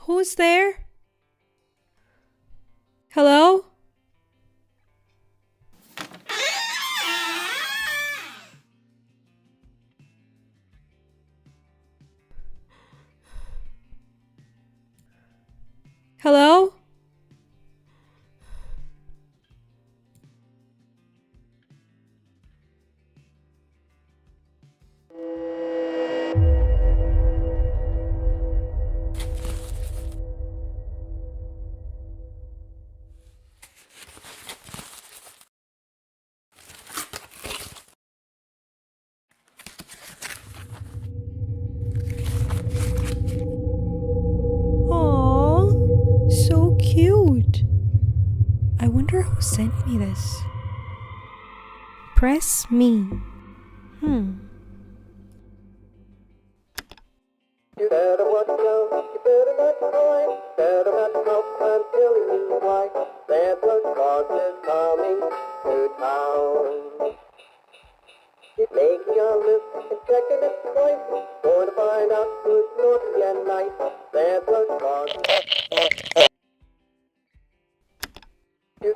Who's there? Hello? Hello? Aww, so cute. I wonder who sent me this. Press me. You better watch out, you better not cry, better not cough, I'm telling you why. Santa Claus is coming to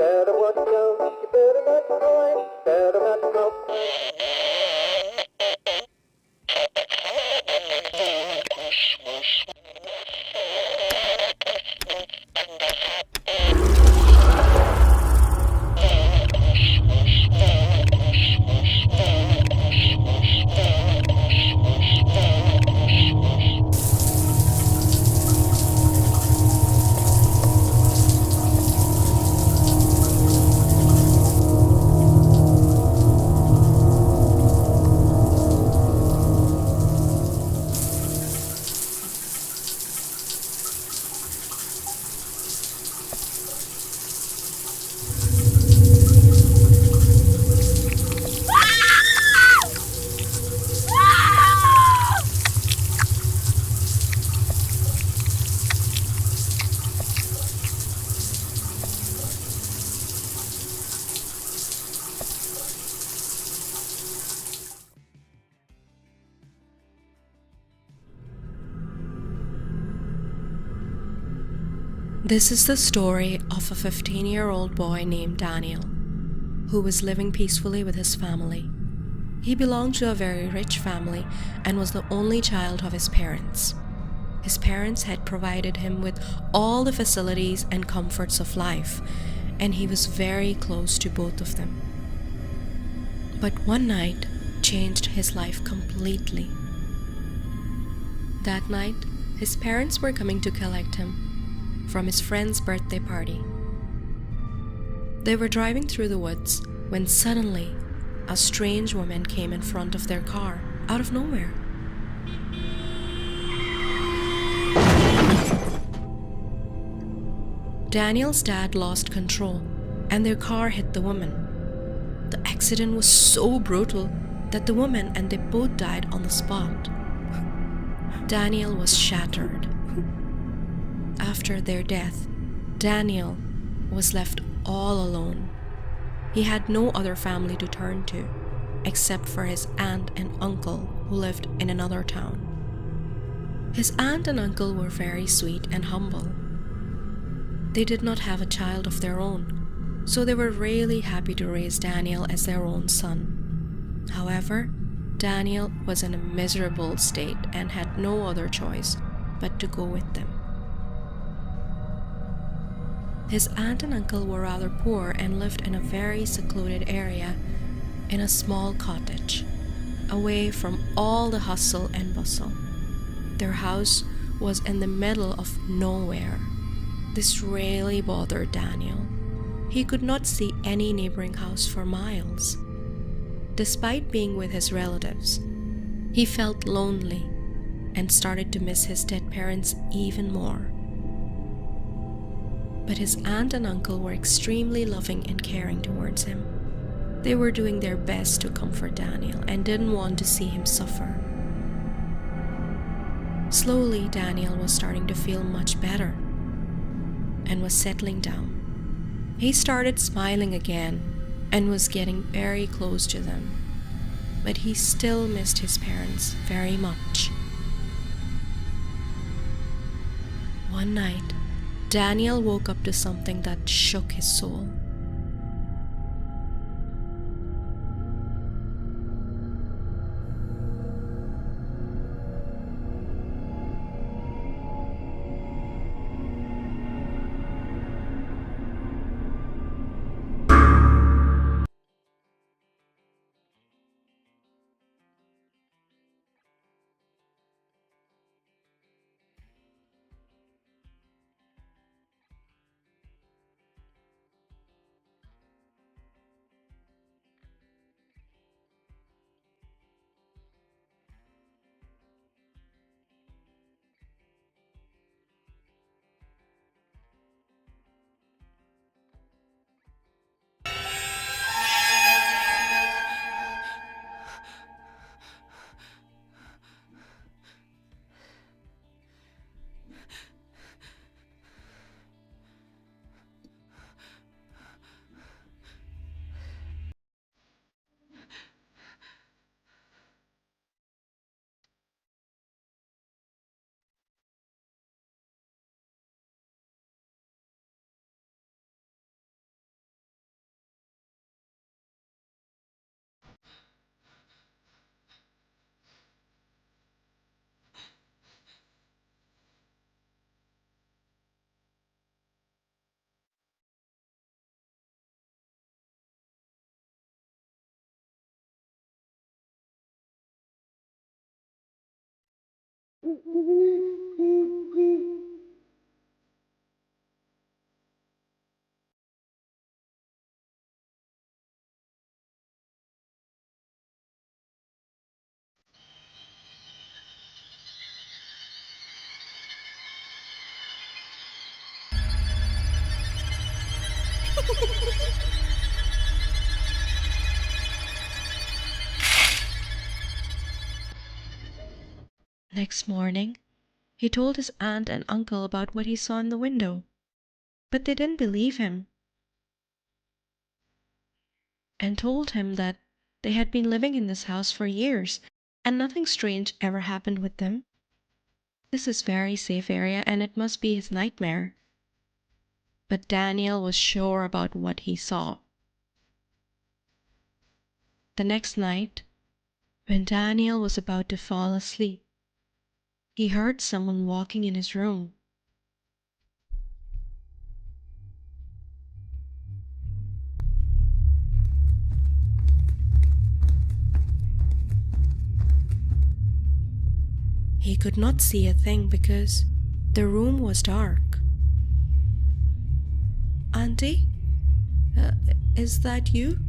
better watch out, you better not cry, better not come. This is the story of a 15-year-old boy named Daniel, who was living peacefully with his family. He belonged to a very rich family and was the only child of his parents. His parents had provided him with all the facilities and comforts of life, and he was very close to both of them. But one night changed his life completely. That night, his parents were coming to collect him from his friend's birthday party. They were driving through the woods when suddenly a strange woman came in front of their car out of nowhere. Daniel's dad lost control and their car hit the woman. The accident was so brutal that the woman and they both died on the spot. Daniel was shattered. After their death, Daniel was left all alone. He had no other family to turn to, except for his aunt and uncle who lived in another town. His aunt and uncle were very sweet and humble. They did not have a child of their own, so they were really happy to raise Daniel as their own son. However, Daniel was in a miserable state and had no other choice but to go with them. His aunt and uncle were rather poor and lived in a very secluded area in a small cottage, away from all the hustle and bustle. Their house was in the middle of nowhere. This really bothered Daniel. He could not see any neighboring house for miles. Despite being with his relatives, he felt lonely and started to miss his dead parents even more. But his aunt and uncle were extremely loving and caring towards him. They were doing their best to comfort Daniel and didn't want to see him suffer. Slowly, Daniel was starting to feel much better and was settling down. He started smiling again and was getting very close to them, but he still missed his parents very much. One night, Daniel woke up to something that shook his soul. Next morning, he told his aunt and uncle about what he saw in the window, but they didn't believe him and told him that they had been living in this house for years and nothing strange ever happened with them. This is very safe area and it must be his nightmare. But Daniel was sure about what he saw. The next night, when Daniel was about to fall asleep, he heard someone walking in his room. He could not see a thing because the room was dark. "Auntie, is that you?"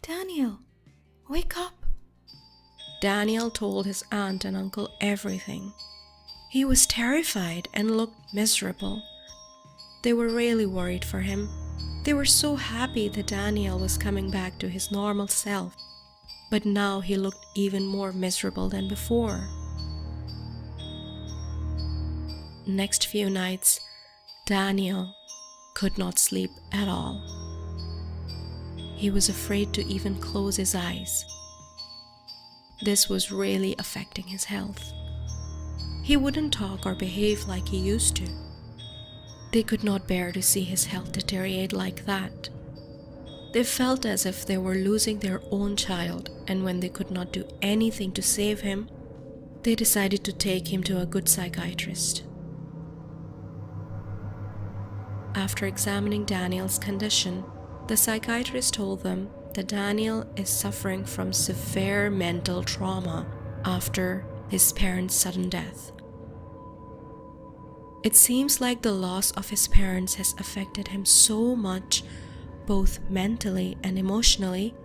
Daniel, wake up. Daniel told his aunt and uncle everything. He was terrified and looked miserable. They were really worried for him. They were so happy that Daniel was coming back to his normal self, but now he looked even more miserable than before. Next few nights, Daniel could not sleep at all. He was afraid to even close his eyes. This was really affecting his health. He wouldn't talk or behave like he used to. They could not bear to see his health deteriorate like that. They felt as if they were losing their own child, and when they could not do anything to save him, they decided to take him to a good psychiatrist. After examining Daniel's condition, the psychiatrist told them that Daniel is suffering from severe mental trauma after his parents' sudden death. It seems like the loss of his parents has affected him so much, both mentally and emotionally,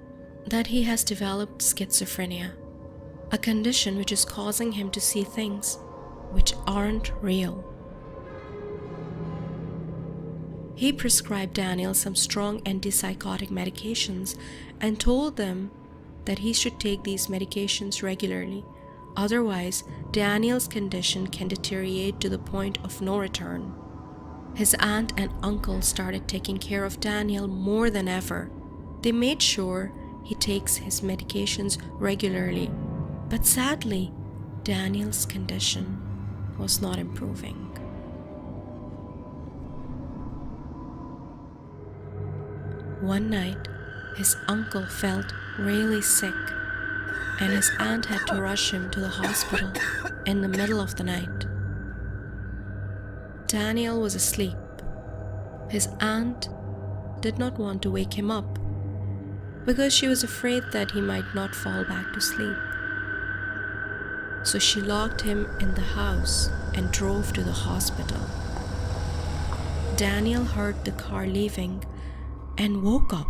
that he has developed schizophrenia, a condition which is causing him to see things which aren't real. He prescribed Daniel some strong antipsychotic medications and told them that he should take these medications regularly. Otherwise, Daniel's condition can deteriorate to the point of no return. His aunt and uncle started taking care of Daniel more than ever. They made sure he takes his medications regularly. But sadly, Daniel's condition was not improving. One night, his uncle felt really sick, and his aunt had to rush him to the hospital in the middle of the night. Daniel was asleep. His aunt did not want to wake him up because she was afraid that he might not fall back to sleep. So she locked him in the house and drove to the hospital. Daniel heard the car leaving and woke up.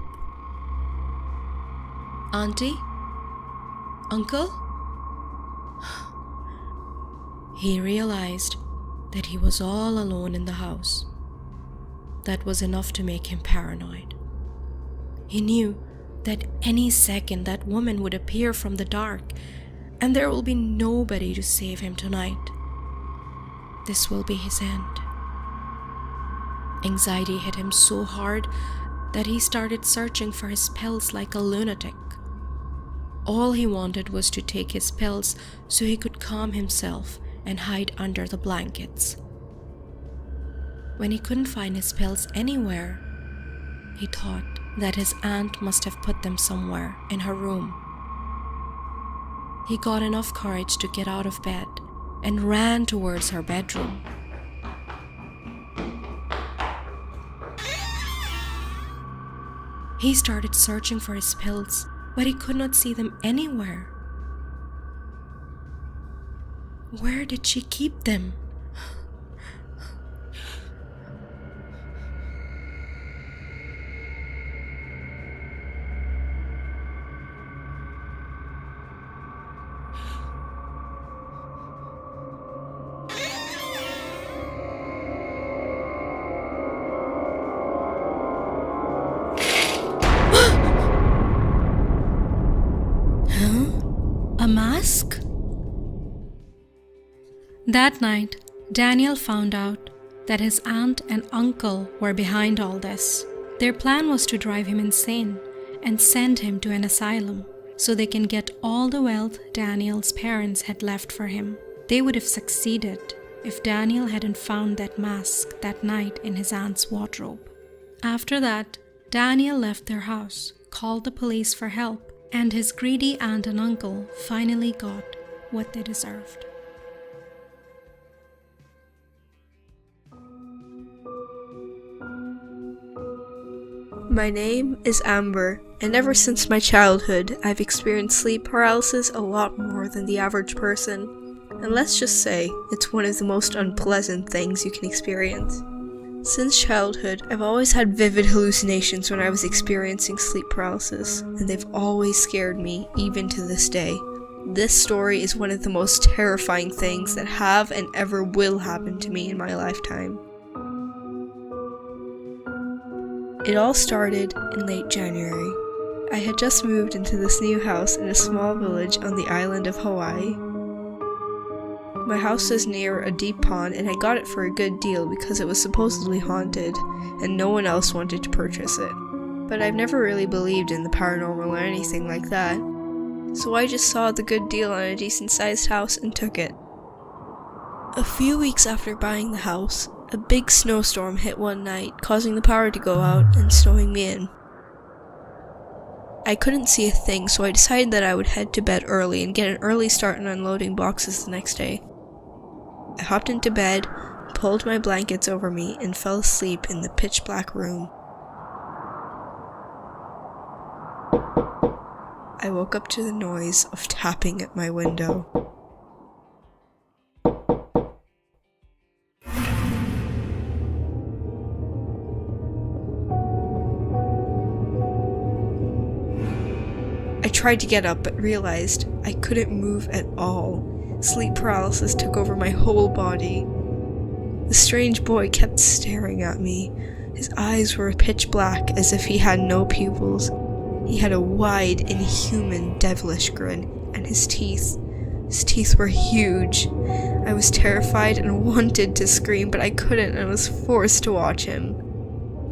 "Auntie? Uncle?" He realized that he was all alone in the house. That was enough to make him paranoid. He knew that any second that woman would appear from the dark, and there will be nobody to save him tonight. This will be his end. Anxiety hit him so hard that he started searching for his pills like a lunatic. All he wanted was to take his pills so he could calm himself and hide under the blankets. When he couldn't find his pills anywhere, he thought that his aunt must have put them somewhere in her room. He got enough courage to get out of bed and ran towards her bedroom. He started searching for his pills, but he could not see them anywhere. Where did she keep them? A mask? That night, Daniel found out that his aunt and uncle were behind all this. Their plan was to drive him insane and send him to an asylum so they can get all the wealth Daniel's parents had left for him. They would have succeeded if Daniel hadn't found that mask that night in his aunt's wardrobe. After that, Daniel left their house, called the police for help, and his greedy aunt and uncle finally got what they deserved. My name is Amber, and ever since my childhood, I've experienced sleep paralysis a lot more than the average person. And let's just say, it's one of the most unpleasant things you can experience. Since childhood, I've always had vivid hallucinations when I was experiencing sleep paralysis, and they've always scared me, even to this day. This story is one of the most terrifying things that have and ever will happen to me in my lifetime. It all started in late January. I had just moved into this new house in a small village on the island of Hawaii. My house was near a deep pond, and I got it for a good deal because it was supposedly haunted, and no one else wanted to purchase it. But I've never really believed in the paranormal or anything like that, so I just saw the good deal on a decent sized house and took it. A few weeks after buying the house, a big snowstorm hit one night, causing the power to go out and snowing me in. I couldn't see a thing, so I decided that I would head to bed early and get an early start on unloading boxes the next day. I hopped into bed, pulled my blankets over me, and fell asleep in the pitch black room. I woke up to the noise of tapping at my window. I tried to get up but realized I couldn't move at all. Sleep paralysis took over my whole body. The strange boy kept staring at me. His eyes were pitch black as if he had no pupils. He had a wide, inhuman, devilish grin, and his teeth were huge. I was terrified and wanted to scream, but I couldn't and was forced to watch him.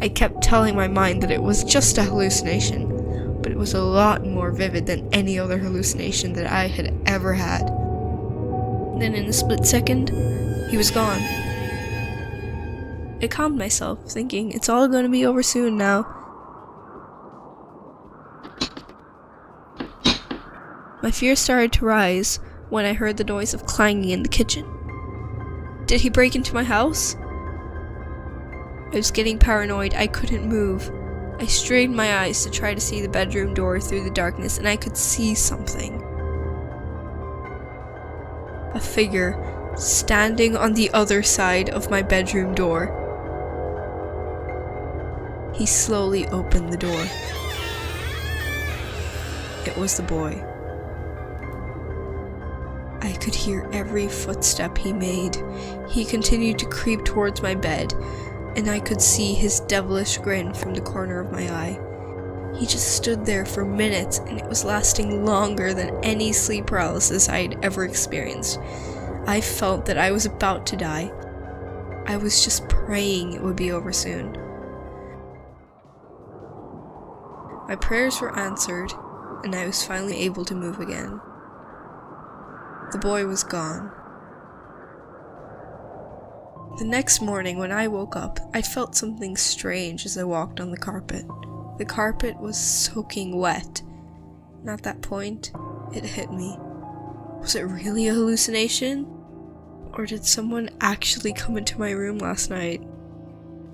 I kept telling my mind that it was just a hallucination, but it was a lot more vivid than any other hallucination that I had ever had. Then in a split second, he was gone. I calmed myself, thinking it's all going to be over soon now. My fear started to rise when I heard the noise of clanging in the kitchen. Did he break into my house? I was getting paranoid. I couldn't move. I strained my eyes to try to see the bedroom door through the darkness, and I could see something. A figure standing on the other side of my bedroom door. He slowly opened the door. It was the boy. I could hear every footstep he made. He continued to creep towards my bed, and I could see his devilish grin from the corner of my eye. He just stood there for minutes, and it was lasting longer than any sleep paralysis I had ever experienced. I felt that I was about to die. I was just praying it would be over soon. My prayers were answered, and I was finally able to move again. The boy was gone. The next morning when I woke up, I felt something strange as I walked on the carpet. The carpet was soaking wet. And at that point, it hit me. Was it really a hallucination? Or did someone actually come into my room last night?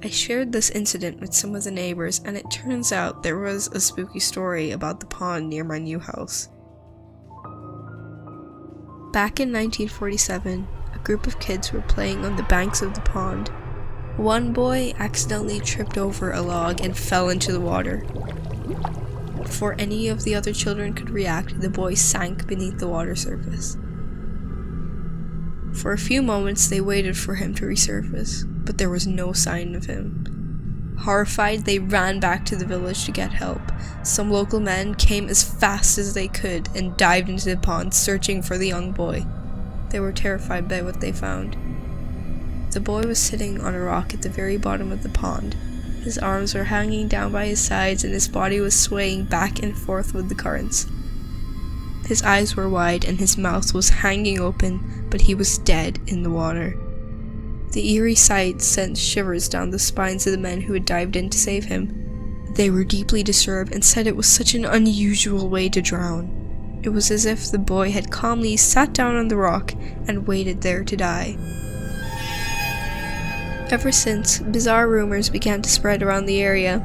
I shared this incident with some of the neighbors, and it turns out there was a spooky story about the pond near my new house. Back in 1947, a group of kids were playing on the banks of the pond. One boy accidentally tripped over a log and fell into the water. Before any of the other children could react, the boy sank beneath the water surface. For a few moments, they waited for him to resurface, but there was no sign of him. Horrified, they ran back to the village to get help. Some local men came as fast as they could and dived into the pond searching for the young boy. They were terrified by what they found. The boy was sitting on a rock at the very bottom of the pond. His arms were hanging down by his sides and his body was swaying back and forth with the currents. His eyes were wide and his mouth was hanging open, but he was dead in the water. The eerie sight sent shivers down the spines of the men who had dived in to save him. They were deeply disturbed and said it was such an unusual way to drown. It was as if the boy had calmly sat down on the rock and waited there to die. Ever since, bizarre rumors began to spread around the area.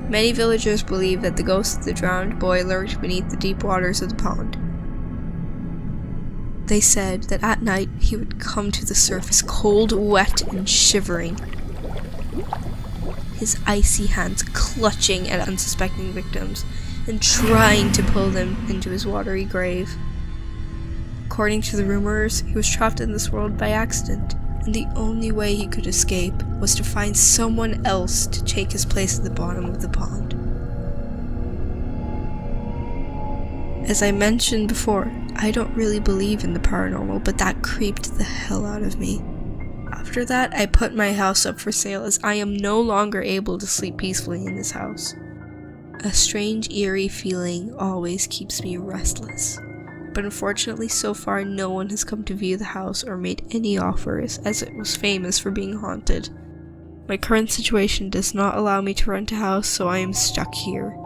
Many villagers believed that the ghost of the drowned boy lurked beneath the deep waters of the pond. They said that at night he would come to the surface cold, wet, and shivering, his icy hands clutching at unsuspecting victims and trying to pull them into his watery grave. According to the rumors, he was trapped in this world by accident, and the only way he could escape was to find someone else to take his place at the bottom of the pond. As I mentioned before, I don't really believe in the paranormal, but that creeped the hell out of me. After that, I put my house up for sale as I am no longer able to sleep peacefully in this house. A strange, eerie feeling always keeps me restless. But unfortunately, so far no one has come to view the house or made any offers, as it was famous for being haunted. My current situation does not allow me to rent a house, so I am stuck here.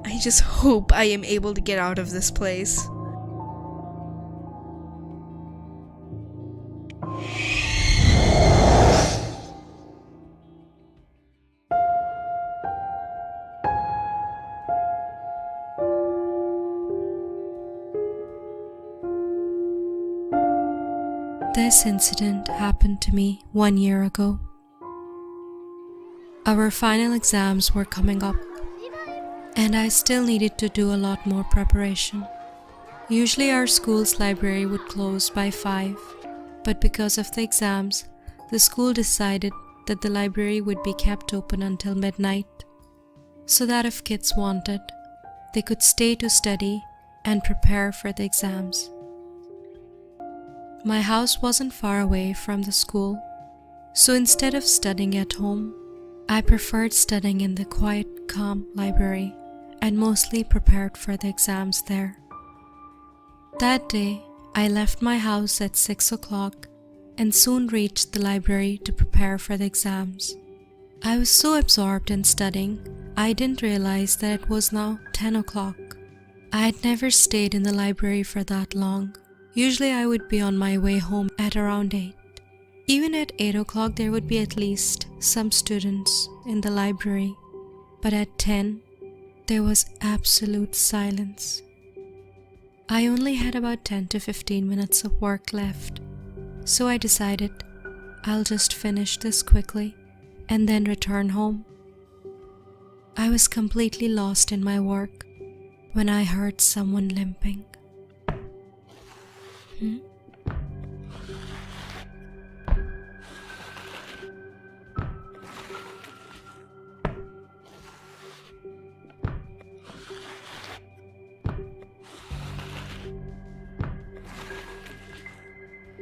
I just hope I am able to get out of this place. This incident happened to me 1 year ago. Our final exams were coming up, and I still needed to do a lot more preparation. Usually our school's library would close by 5, but because of the exams, the school decided that the library would be kept open until midnight, so that if kids wanted, they could stay to study and prepare for the exams. My house wasn't far away from the school, so instead of studying at home, I preferred studying in the quiet, calm library and mostly prepared for the exams there. That day, I left my house at 6 o'clock and soon reached the library to prepare for the exams. I was so absorbed in studying, I didn't realize that it was now 10 o'clock. I had never stayed in the library for that long. Usually I would be on my way home at around 8. Even at 8 o'clock there would be at least some students in the library, but at 10 there was absolute silence. I only had about 10 to 15 minutes of work left, so I decided I'll just finish this quickly and then return home. I was completely lost in my work when I heard someone limping.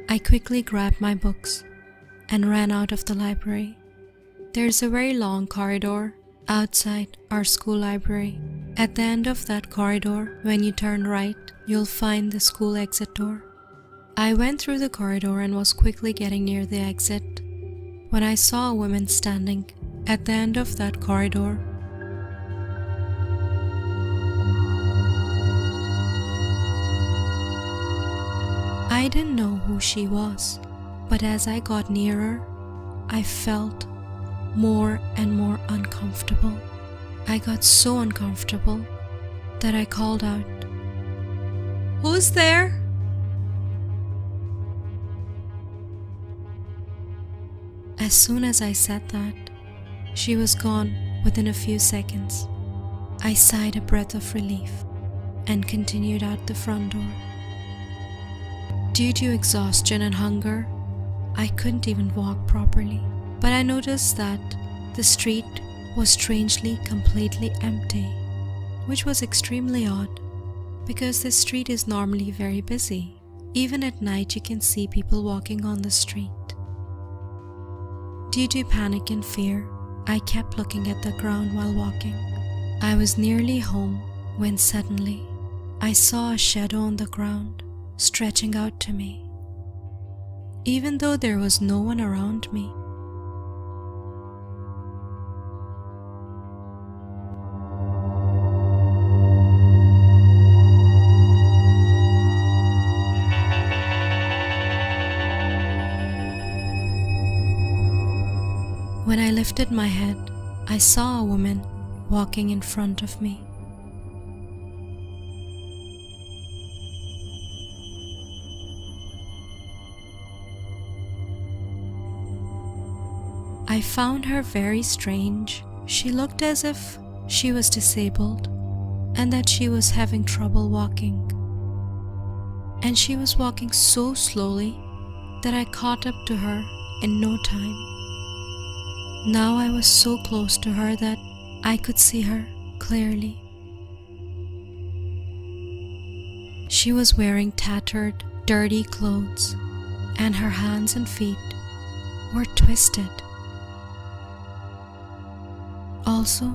I quickly grabbed my books and ran out of the library. There's a very long corridor outside our school library. At the end of that corridor, when you turn right, you'll find the school exit door. I went through the corridor and was quickly getting near the exit when I saw a woman standing at the end of that corridor. I didn't know who she was, but as I got nearer, I felt more and more uncomfortable. I got so uncomfortable that I called out, "Who's there?" As soon as I said that, she was gone within a few seconds. I sighed a breath of relief and continued out the front door. Due to exhaustion and hunger, I couldn't even walk properly, but I noticed that the street was strangely completely empty, which was extremely odd because this street is normally very busy. Even at night you can see people walking on the street. Due to panic and fear, I kept looking at the ground while walking. I was nearly home when suddenly I saw a shadow on the ground stretching out to me. Even though there was no one around me, when I lifted my head, I saw a woman walking in front of me. I found her very strange. She looked as if she was disabled and that she was having trouble walking. And she was walking so slowly that I caught up to her in no time. Now I was so close to her that I could see her clearly. She was wearing tattered, dirty clothes, and her hands and feet were twisted. Also,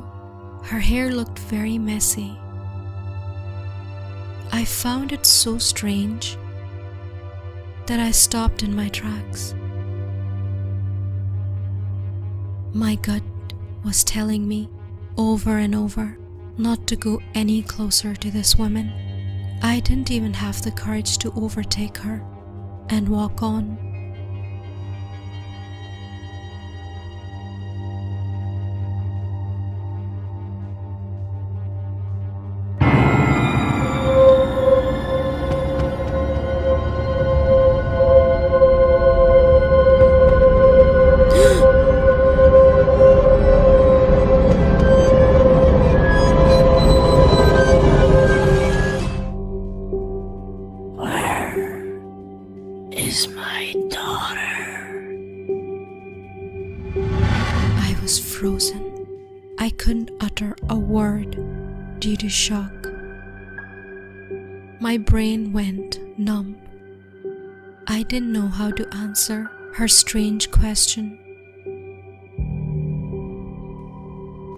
her hair looked very messy. I found it so strange that I stopped in my tracks. My gut was telling me over and over not to go any closer to this woman. I didn't even have the courage to overtake her and walk on. Is my daughter. I was frozen. I couldn't utter a word due to shock. My brain went numb. I didn't know how to answer her strange question.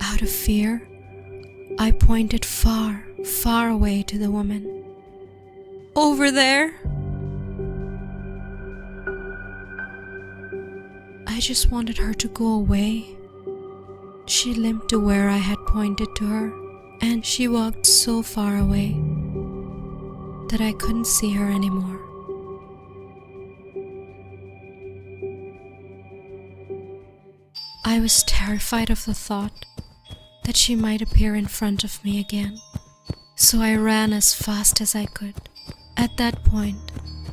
Out of fear, I pointed far, far away to the woman. "Over there!" I just wanted her to go away. She limped to where I had pointed to her, and she walked so far away that I couldn't see her anymore. I was terrified of the thought that she might appear in front of me again, so I ran as fast as I could. At that point,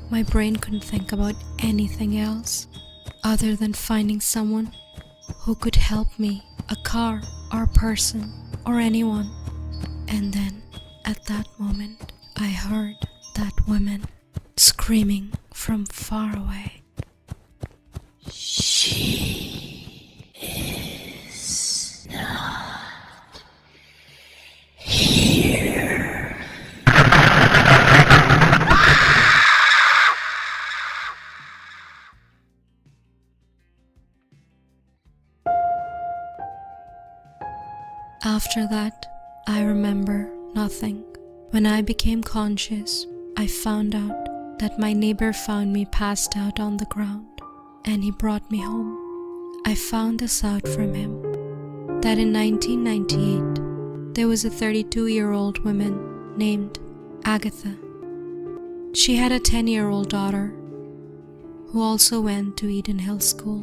my brain couldn't think about anything else other than finding someone who could help me, a car or person or anyone. And then, at that moment, I heard that woman screaming from far away. She is not here. After that, I remember nothing. When I became conscious, I found out that my neighbor found me passed out on the ground, and he brought me home. I found this out from him, that in 1998, there was a 32-year-old woman named Agatha She had a 10-year-old daughter who also went to Eden Hill School.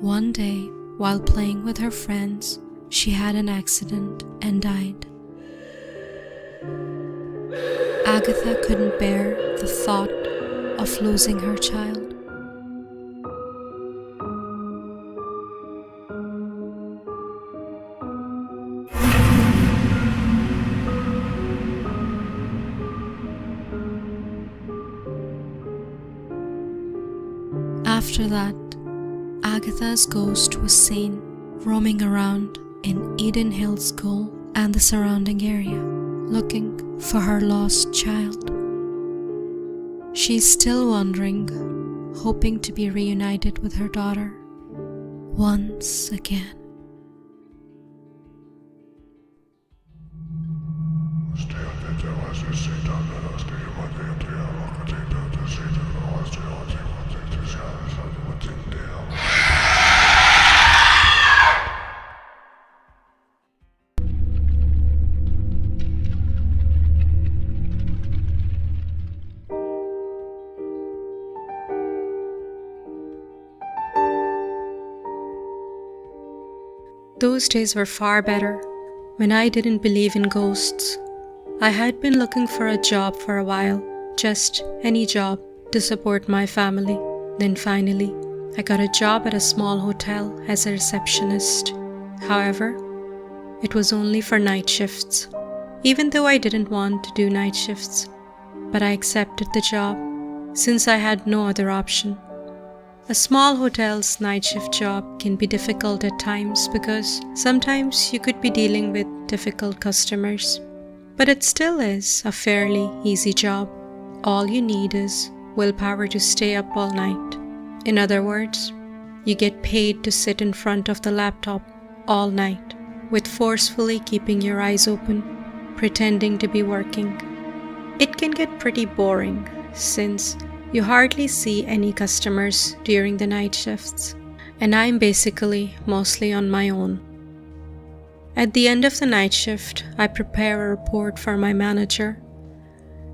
One day, while playing with her friends, she had an accident and died. Agatha couldn't bear the thought of losing her child. After that, Agatha's ghost was seen roaming around in Eden Hill School and the surrounding area, looking for her lost child. She's still wandering, hoping to be reunited with her daughter once again. Those days were far better, when I didn't believe in ghosts. I had been looking for a job for a while, just any job to support my family. Then finally, I got a job at a small hotel as a receptionist. However, it was only for night shifts, even though I didn't want to do night shifts. But I accepted the job, since I had no other option. A small hotel's night shift job can be difficult at times because sometimes you could be dealing with difficult customers. But it still is a fairly easy job. All you need is willpower to stay up all night. In other words, you get paid to sit in front of the laptop all night, with forcefully keeping your eyes open, pretending to be working. It can get pretty boring since you hardly see any customers during the night shifts, and I'm basically mostly on my own. At the end of the night shift, I prepare a report for my manager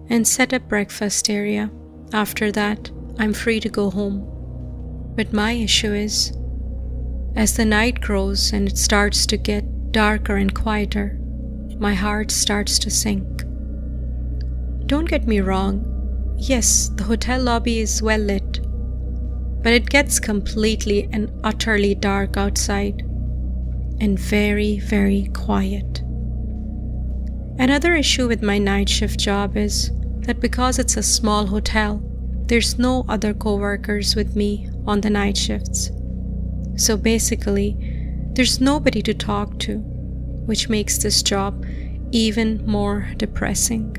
and set up breakfast area. After that, I'm free to go home. But my issue is, as the night grows and it starts to get darker and quieter, my heart starts to sink. Don't get me wrong, yes, the hotel lobby is well lit, but it gets completely and utterly dark outside and very, very quiet. Another issue with my night shift job is that because it's a small hotel, there's no other co-workers with me on the night shifts. So basically, there's nobody to talk to, which makes this job even more depressing.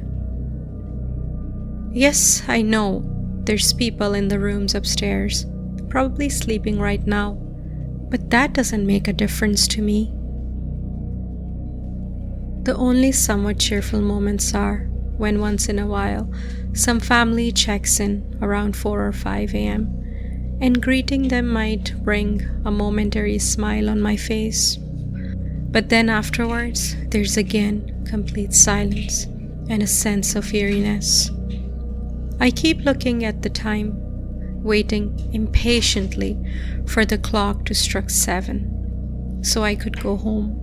Yes, I know, there's people in the rooms upstairs, probably sleeping right now, but that doesn't make a difference to me. The only somewhat cheerful moments are when once in a while, some family checks in around 4 or 5 a.m., and greeting them might bring a momentary smile on my face. But then afterwards, there's again complete silence and a sense of eeriness. I keep looking at the time, waiting impatiently for the clock to strike 7, so I could go home.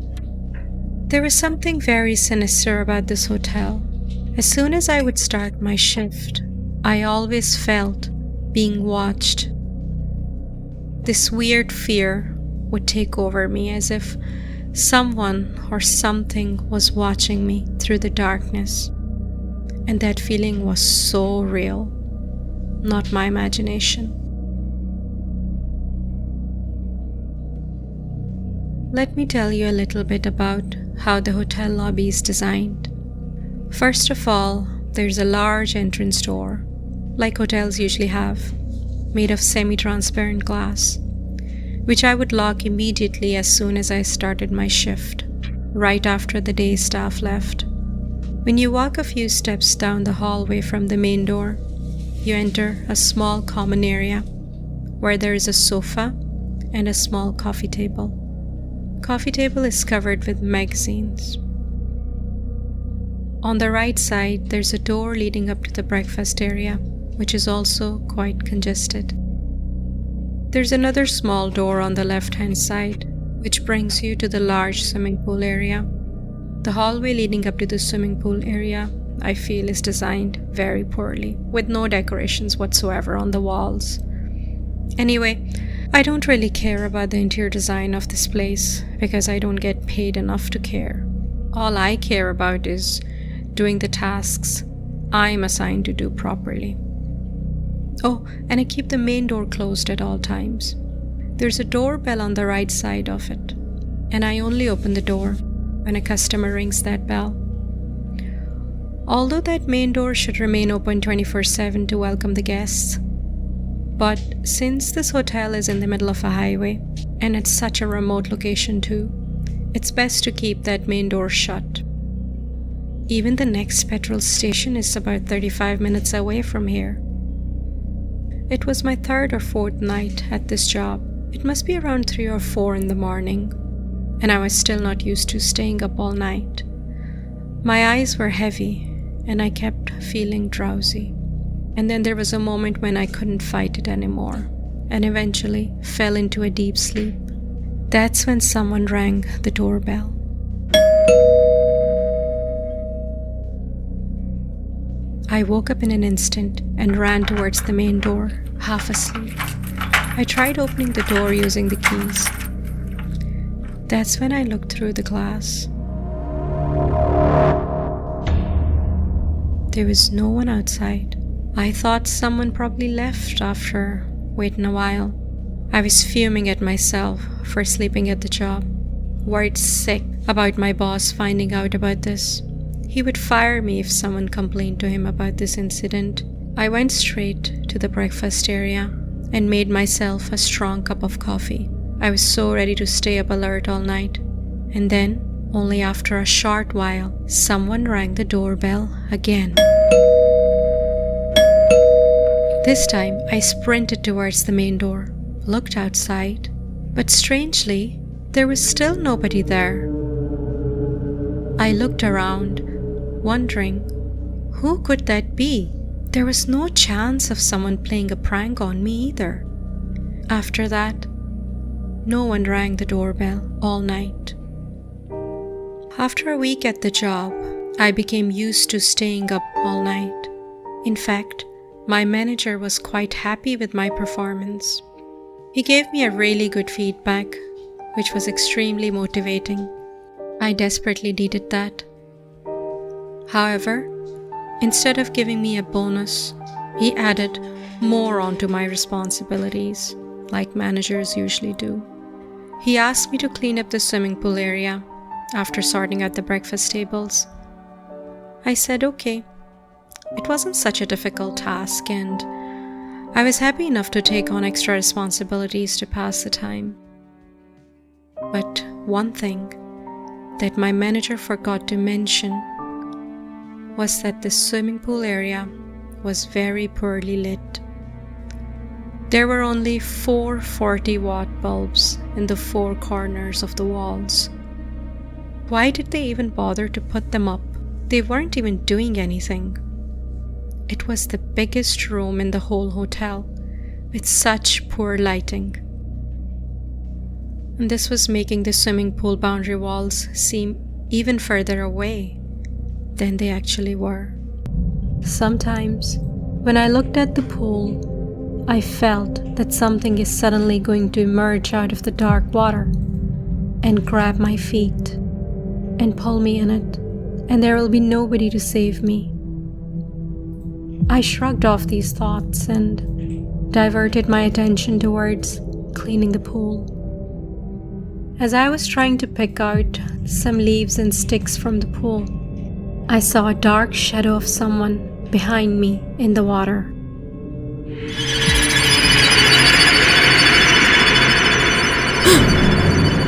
There was something very sinister about this hotel. As soon as I would start my shift, I always felt being watched. This weird fear would take over me, as if someone or something was watching me through the darkness. And that feeling was so real, not my imagination. Let me tell you a little bit about how the hotel lobby is designed. First of all, there's a large entrance door, like hotels usually have, made of semi-transparent glass, which I would lock immediately as soon as I started my shift, right after the day staff left. When you walk a few steps down the hallway from the main door, you enter a small common area where there is a sofa and a small coffee table. Coffee table is covered with magazines. On the right side, there's a door leading up to the breakfast area, which is also quite congested. There's another small door on the left-hand side, which brings you to the large swimming pool area. The hallway leading up to the swimming pool area, I feel, is designed very poorly, with no decorations whatsoever on the walls. Anyway, I don't really care about the interior design of this place because I don't get paid enough to care. All I care about is doing the tasks I'm assigned to do properly. Oh, and I keep the main door closed at all times. There's a doorbell on the right side of it, and I only open the door when a customer rings that bell. Although that main door should remain open 24/7 to welcome the guests. But since this hotel is in the middle of a highway, and it's such a remote location too, it's best to keep that main door shut. Even the next petrol station is about 35 minutes away from here. It was my third or fourth night at this job. It must be around 3 or 4 in the morning, and I was still not used to staying up all night. My eyes were heavy, and I kept feeling drowsy. And then there was a moment when I couldn't fight it anymore, and eventually fell into a deep sleep. That's when someone rang the doorbell. I woke up in an instant and ran towards the main door, half asleep. I tried opening the door using the keys. That's when I looked through the glass. There was no one outside. I thought someone probably left after waiting a while. I was fuming at myself for sleeping at the job, worried sick about my boss finding out about this. He would fire me if someone complained to him about this incident. I went straight to the breakfast area and made myself a strong cup of coffee. I was so ready to stay up alert all night. And then, only after a short while, someone rang the doorbell again. This time, I sprinted towards the main door, looked outside, but strangely, there was still nobody there. I looked around, wondering, who could that be? There was no chance of someone playing a prank on me either. After that, no one rang the doorbell all night. After a week at the job, I became used to staying up all night. In fact, my manager was quite happy with my performance. He gave me a really good feedback, which was extremely motivating. I desperately needed that. However, instead of giving me a bonus, he added more onto my responsibilities, like managers usually do. He asked me to clean up the swimming pool area after sorting out the breakfast tables. I said okay. It wasn't such a difficult task, and I was happy enough to take on extra responsibilities to pass the time. But one thing that my manager forgot to mention was that the swimming pool area was very poorly lit. There were only 4 40-watt bulbs in the 4 corners of the walls. Why did they even bother to put them up? They weren't even doing anything. It was the biggest room in the whole hotel, with such poor lighting. And this was making the swimming pool boundary walls seem even further away than they actually were. Sometimes, when I looked at the pool, I felt that something is suddenly going to emerge out of the dark water and grab my feet and pull me in it, and there will be nobody to save me. I shrugged off these thoughts and diverted my attention towards cleaning the pool. As I was trying to pick out some leaves and sticks from the pool, I saw a dark shadow of someone behind me in the water.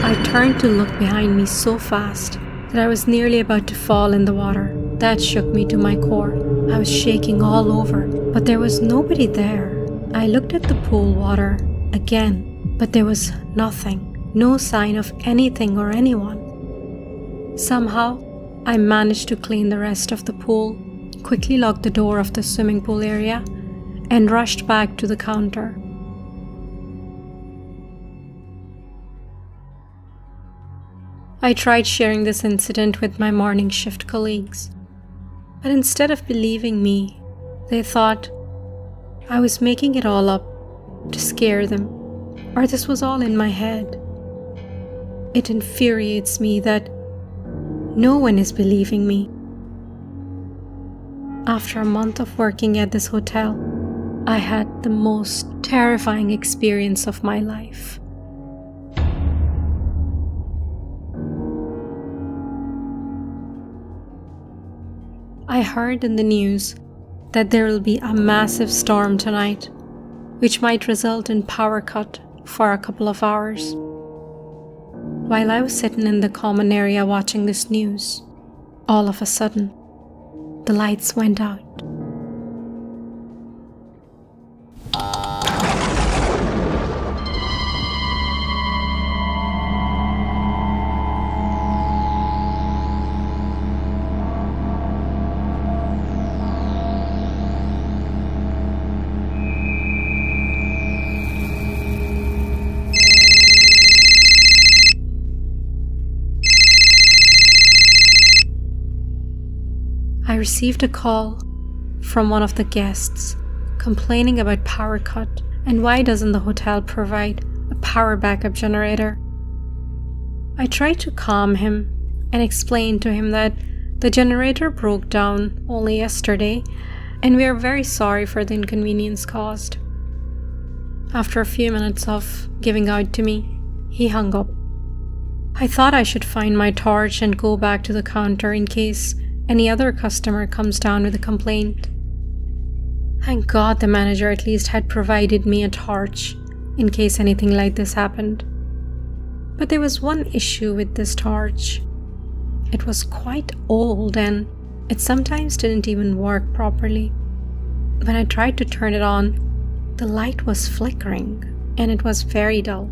I turned to look behind me so fast that I was nearly about to fall in the water. That shook me to my core. I was shaking all over, but there was nobody there. I looked at the pool water again, but there was nothing, no sign of anything or anyone. Somehow, I managed to clean the rest of the pool, quickly locked the door of the swimming pool area, and rushed back to the counter. I tried sharing this incident with my morning shift colleagues, but instead of believing me, they thought I was making it all up to scare them, or this was all in my head. It infuriates me that no one is believing me. After a month of working at this hotel, I had the most terrifying experience of my life. I heard in the news that there will be a massive storm tonight, which might result in power cut for a couple of hours. While I was sitting in the common area watching this news, all of a sudden, the lights went out. I received a call from one of the guests complaining about power cut and why doesn't the hotel provide a power backup generator. I tried to calm him and explain to him that the generator broke down only yesterday and we are very sorry for the inconvenience caused. After a few minutes of giving out to me, he hung up. I thought I should find my torch and go back to the counter in case any other customer comes down with a complaint. Thank God the manager at least had provided me a torch in case anything like this happened. But there was one issue with this torch. It was quite old and it sometimes didn't even work properly. When I tried to turn it on, the light was flickering and it was very dull.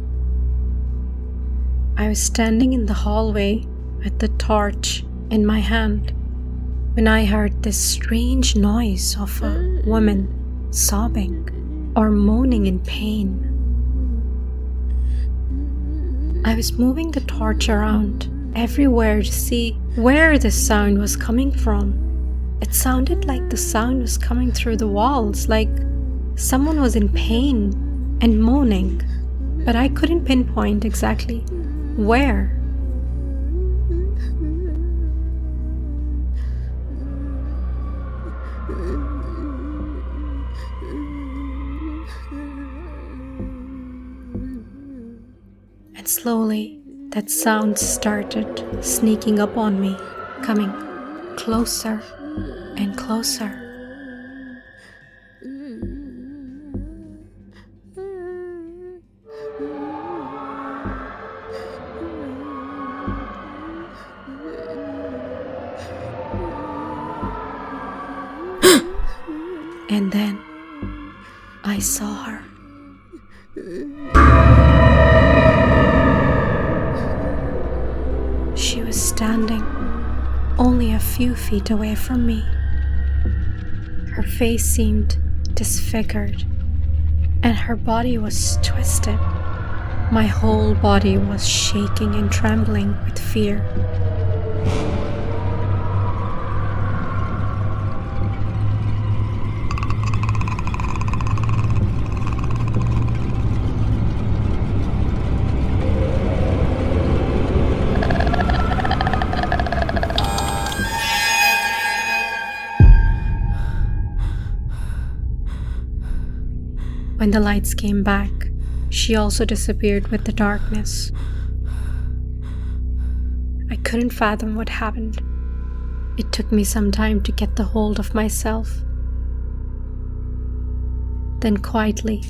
I was standing in the hallway with the torch in my hand when I heard this strange noise of a woman sobbing or moaning in pain. I was moving the torch around everywhere to see where this sound was coming from. It sounded like the sound was coming through the walls, like someone was in pain and moaning, but I couldn't pinpoint exactly where. And slowly, that sound started sneaking up on me, coming closer and closer. And then I saw her. She was standing only a few feet away from me. Her face seemed disfigured and her body was twisted. My whole body was shaking and trembling with fear. When the lights came back, she also disappeared with the darkness. I couldn't fathom what happened. It took me some time to get the hold of myself. Then quietly,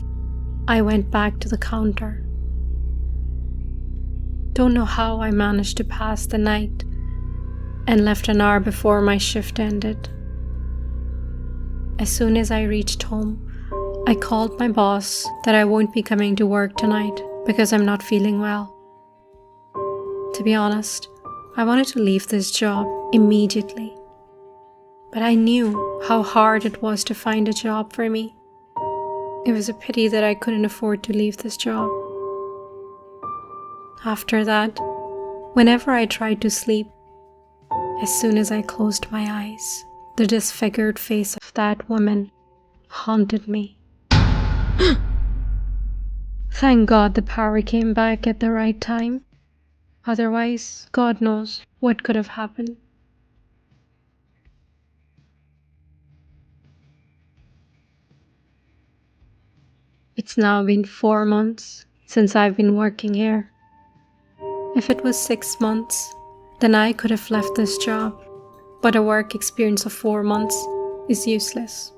I went back to the counter. Don't know how I managed to pass the night and left an hour before my shift ended. As soon as I reached home, I called my boss that I won't be coming to work tonight because I'm not feeling well. To be honest, I wanted to leave this job immediately. But I knew how hard it was to find a job for me. It was a pity that I couldn't afford to leave this job. After that, whenever I tried to sleep, as soon as I closed my eyes, the disfigured face of that woman haunted me. Thank God the power came back at the right time. Otherwise, God knows what could have happened. It's now been 4 months since I've been working here. If it was 6 months, then I could have left this job, but a work experience of 4 months is useless.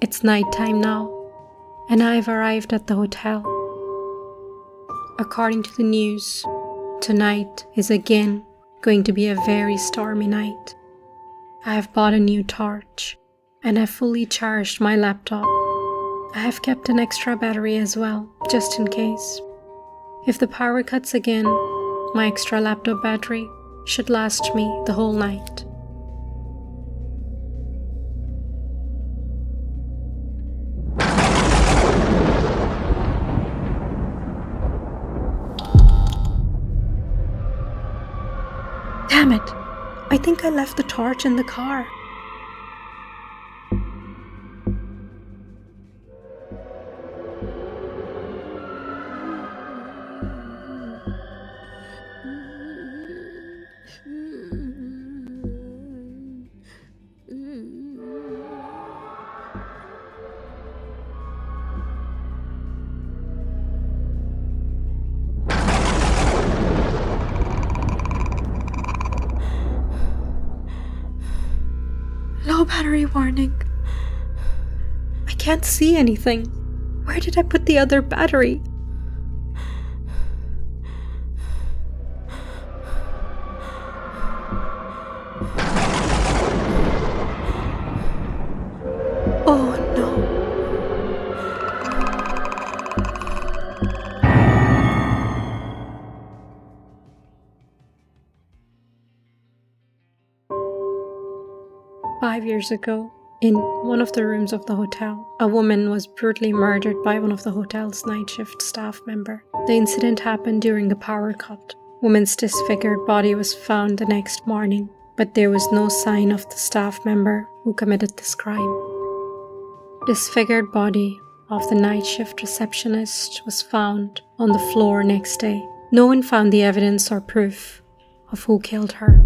It's nighttime now, and I've arrived at the hotel. According to the news, tonight is again going to be a very stormy night. I have bought a new torch, and I've fully charged my laptop. I have kept an extra battery as well, just in case. If the power cuts again, my extra laptop battery should last me the whole night. Damn it! I think I left the torch in the car. Low battery warning. I can't see anything. Where did I put the other battery? Oh no. 5 years ago, in one of the rooms of the hotel, a woman was brutally murdered by one of the hotel's night shift staff member. The incident happened during a power cut. Woman's disfigured body was found the next morning, but there was no sign of the staff member who committed this crime. Disfigured body of the night shift receptionist was found on the floor next day. No one found the evidence or proof of who killed her.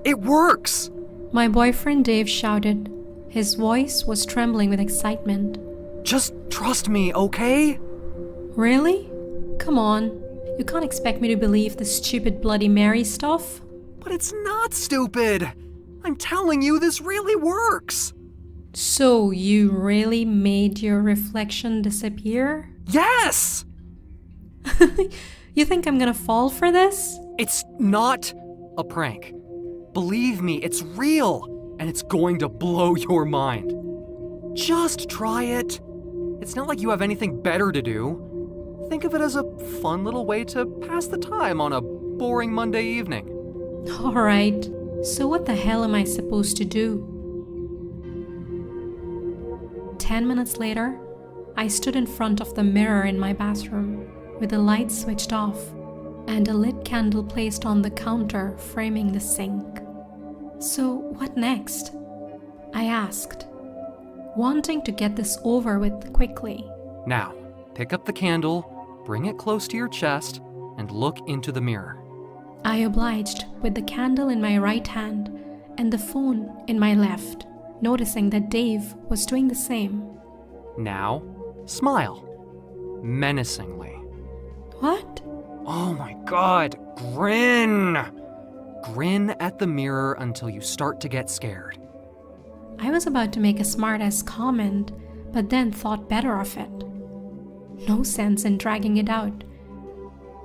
It works! My boyfriend Dave shouted. His voice was trembling with excitement. Just trust me, okay? Really? Come on. You can't expect me to believe this stupid Bloody Mary stuff. But it's not stupid! I'm telling you, this really works! So you really made your reflection disappear? Yes! You think I'm gonna fall for this? It's not a prank. Believe me, it's real, and it's going to blow your mind. Just try it. It's not like you have anything better to do. Think of it as a fun little way to pass the time on a boring Monday evening. Alright, so what the hell am I supposed to do? 10 minutes later, I stood in front of the mirror in my bathroom, with the light switched off, and a lit candle placed on the counter framing the sink. So what next? I asked, wanting to get this over with quickly. Now, pick up the candle, bring it close to your chest, and look into the mirror. I obliged with the candle in my right hand and the phone in my left, noticing that Dave was doing the same. Now, smile. Menacingly. What? Oh my god, grin! Grin at the mirror until you start to get scared. I was about to make a smart-ass comment, but then thought better of it. No sense in dragging it out.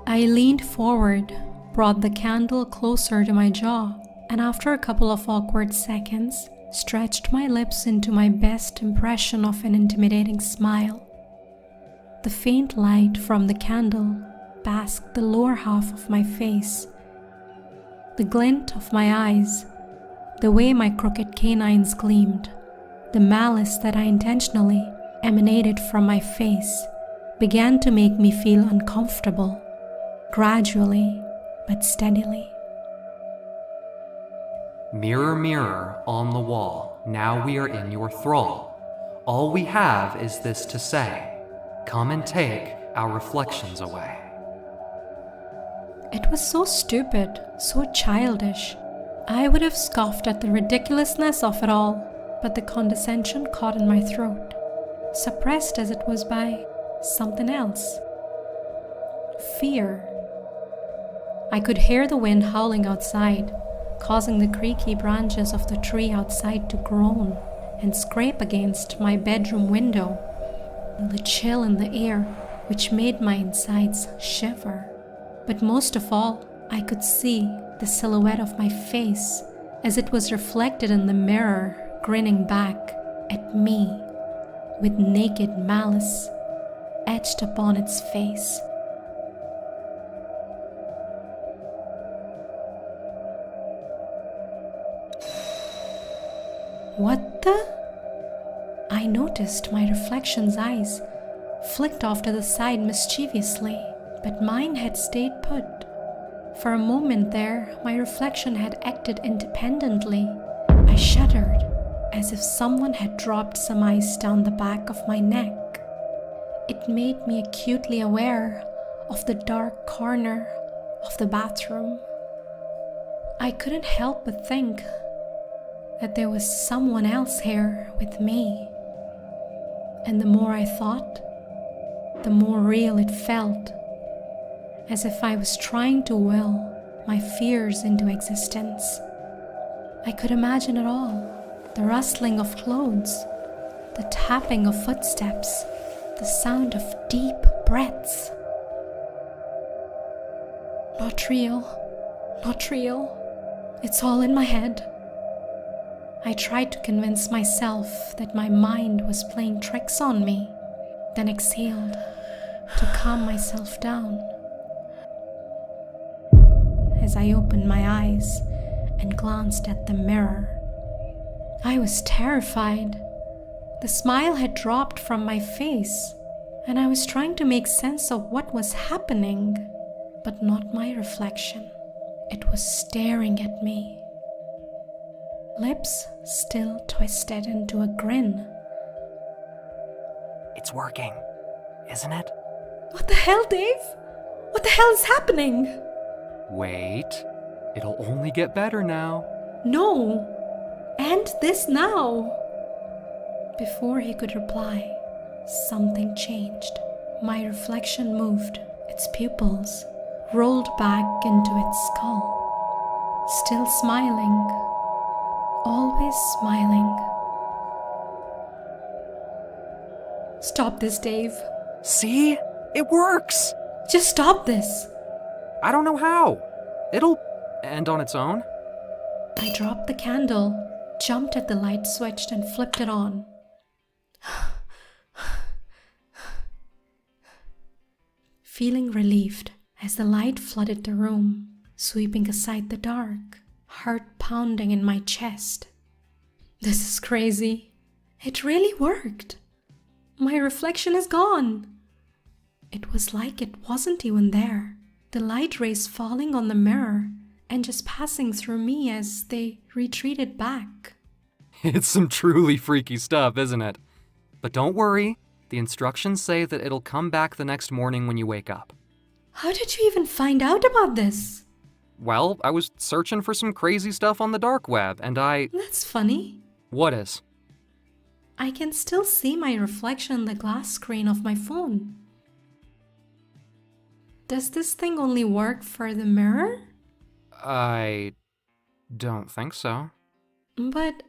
I leaned forward, brought the candle closer to my jaw, and after a couple of awkward seconds, stretched my lips into my best impression of an intimidating smile. The faint light from the candle basked the lower half of my face. The glint of my eyes, the way my crooked canines gleamed, the malice that I intentionally emanated from my face began to make me feel uncomfortable, gradually but steadily. Mirror, mirror on the wall, now we are in your thrall. All we have is this to say, come and take our reflections away. It was so stupid, so childish. I would have scoffed at the ridiculousness of it all, but the condescension caught in my throat, suppressed as it was by something else. Fear. I could hear the wind howling outside, causing the creaky branches of the tree outside to groan and scrape against my bedroom window, the chill in the air which made my insides shiver. But most of all, I could see the silhouette of my face as it was reflected in the mirror, grinning back at me with naked malice etched upon its face. What the? I noticed my reflection's eyes flicked off to the side mischievously, but mine had stayed put. For a moment there, my reflection had acted independently. I shuddered, as if someone had dropped some ice down the back of my neck. It made me acutely aware of the dark corner of the bathroom. I couldn't help but think that there was someone else here with me. And the more I thought, the more real it felt, as if I was trying to will my fears into existence. I could imagine it all, the rustling of clothes, the tapping of footsteps, the sound of deep breaths. Not real, not real. It's all in my head. I tried to convince myself that my mind was playing tricks on me, then exhaled to calm myself down. As I opened my eyes and glanced at the mirror, I was terrified. The smile had dropped from my face, and I was trying to make sense of what was happening, but not my reflection. It was staring at me, lips still twisted into a grin. It's working, isn't it? What the hell, Dave? What the hell is happening? Wait, it'll only get better now. No, end this now. Before he could reply, something changed. My reflection moved, its pupils rolled back into its skull, still smiling, always smiling. Stop this, Dave. See? It works! Just stop this. I don't know how. It'll end on its own. I dropped the candle, jumped at the light switch and flipped it on. Feeling relieved as the light flooded the room, sweeping aside the dark, heart pounding in my chest. This is crazy. It really worked. My reflection is gone. It was like it wasn't even there. The light rays falling on the mirror and just passing through me as they retreated back. It's some truly freaky stuff, isn't it? But don't worry, the instructions say that it'll come back the next morning when you wake up. How did you even find out about this? Well, I was searching for some crazy stuff on the dark web, and That's funny. What is? I can still see my reflection in the glass screen of my phone. Does this thing only work for the mirror? I don't think so. But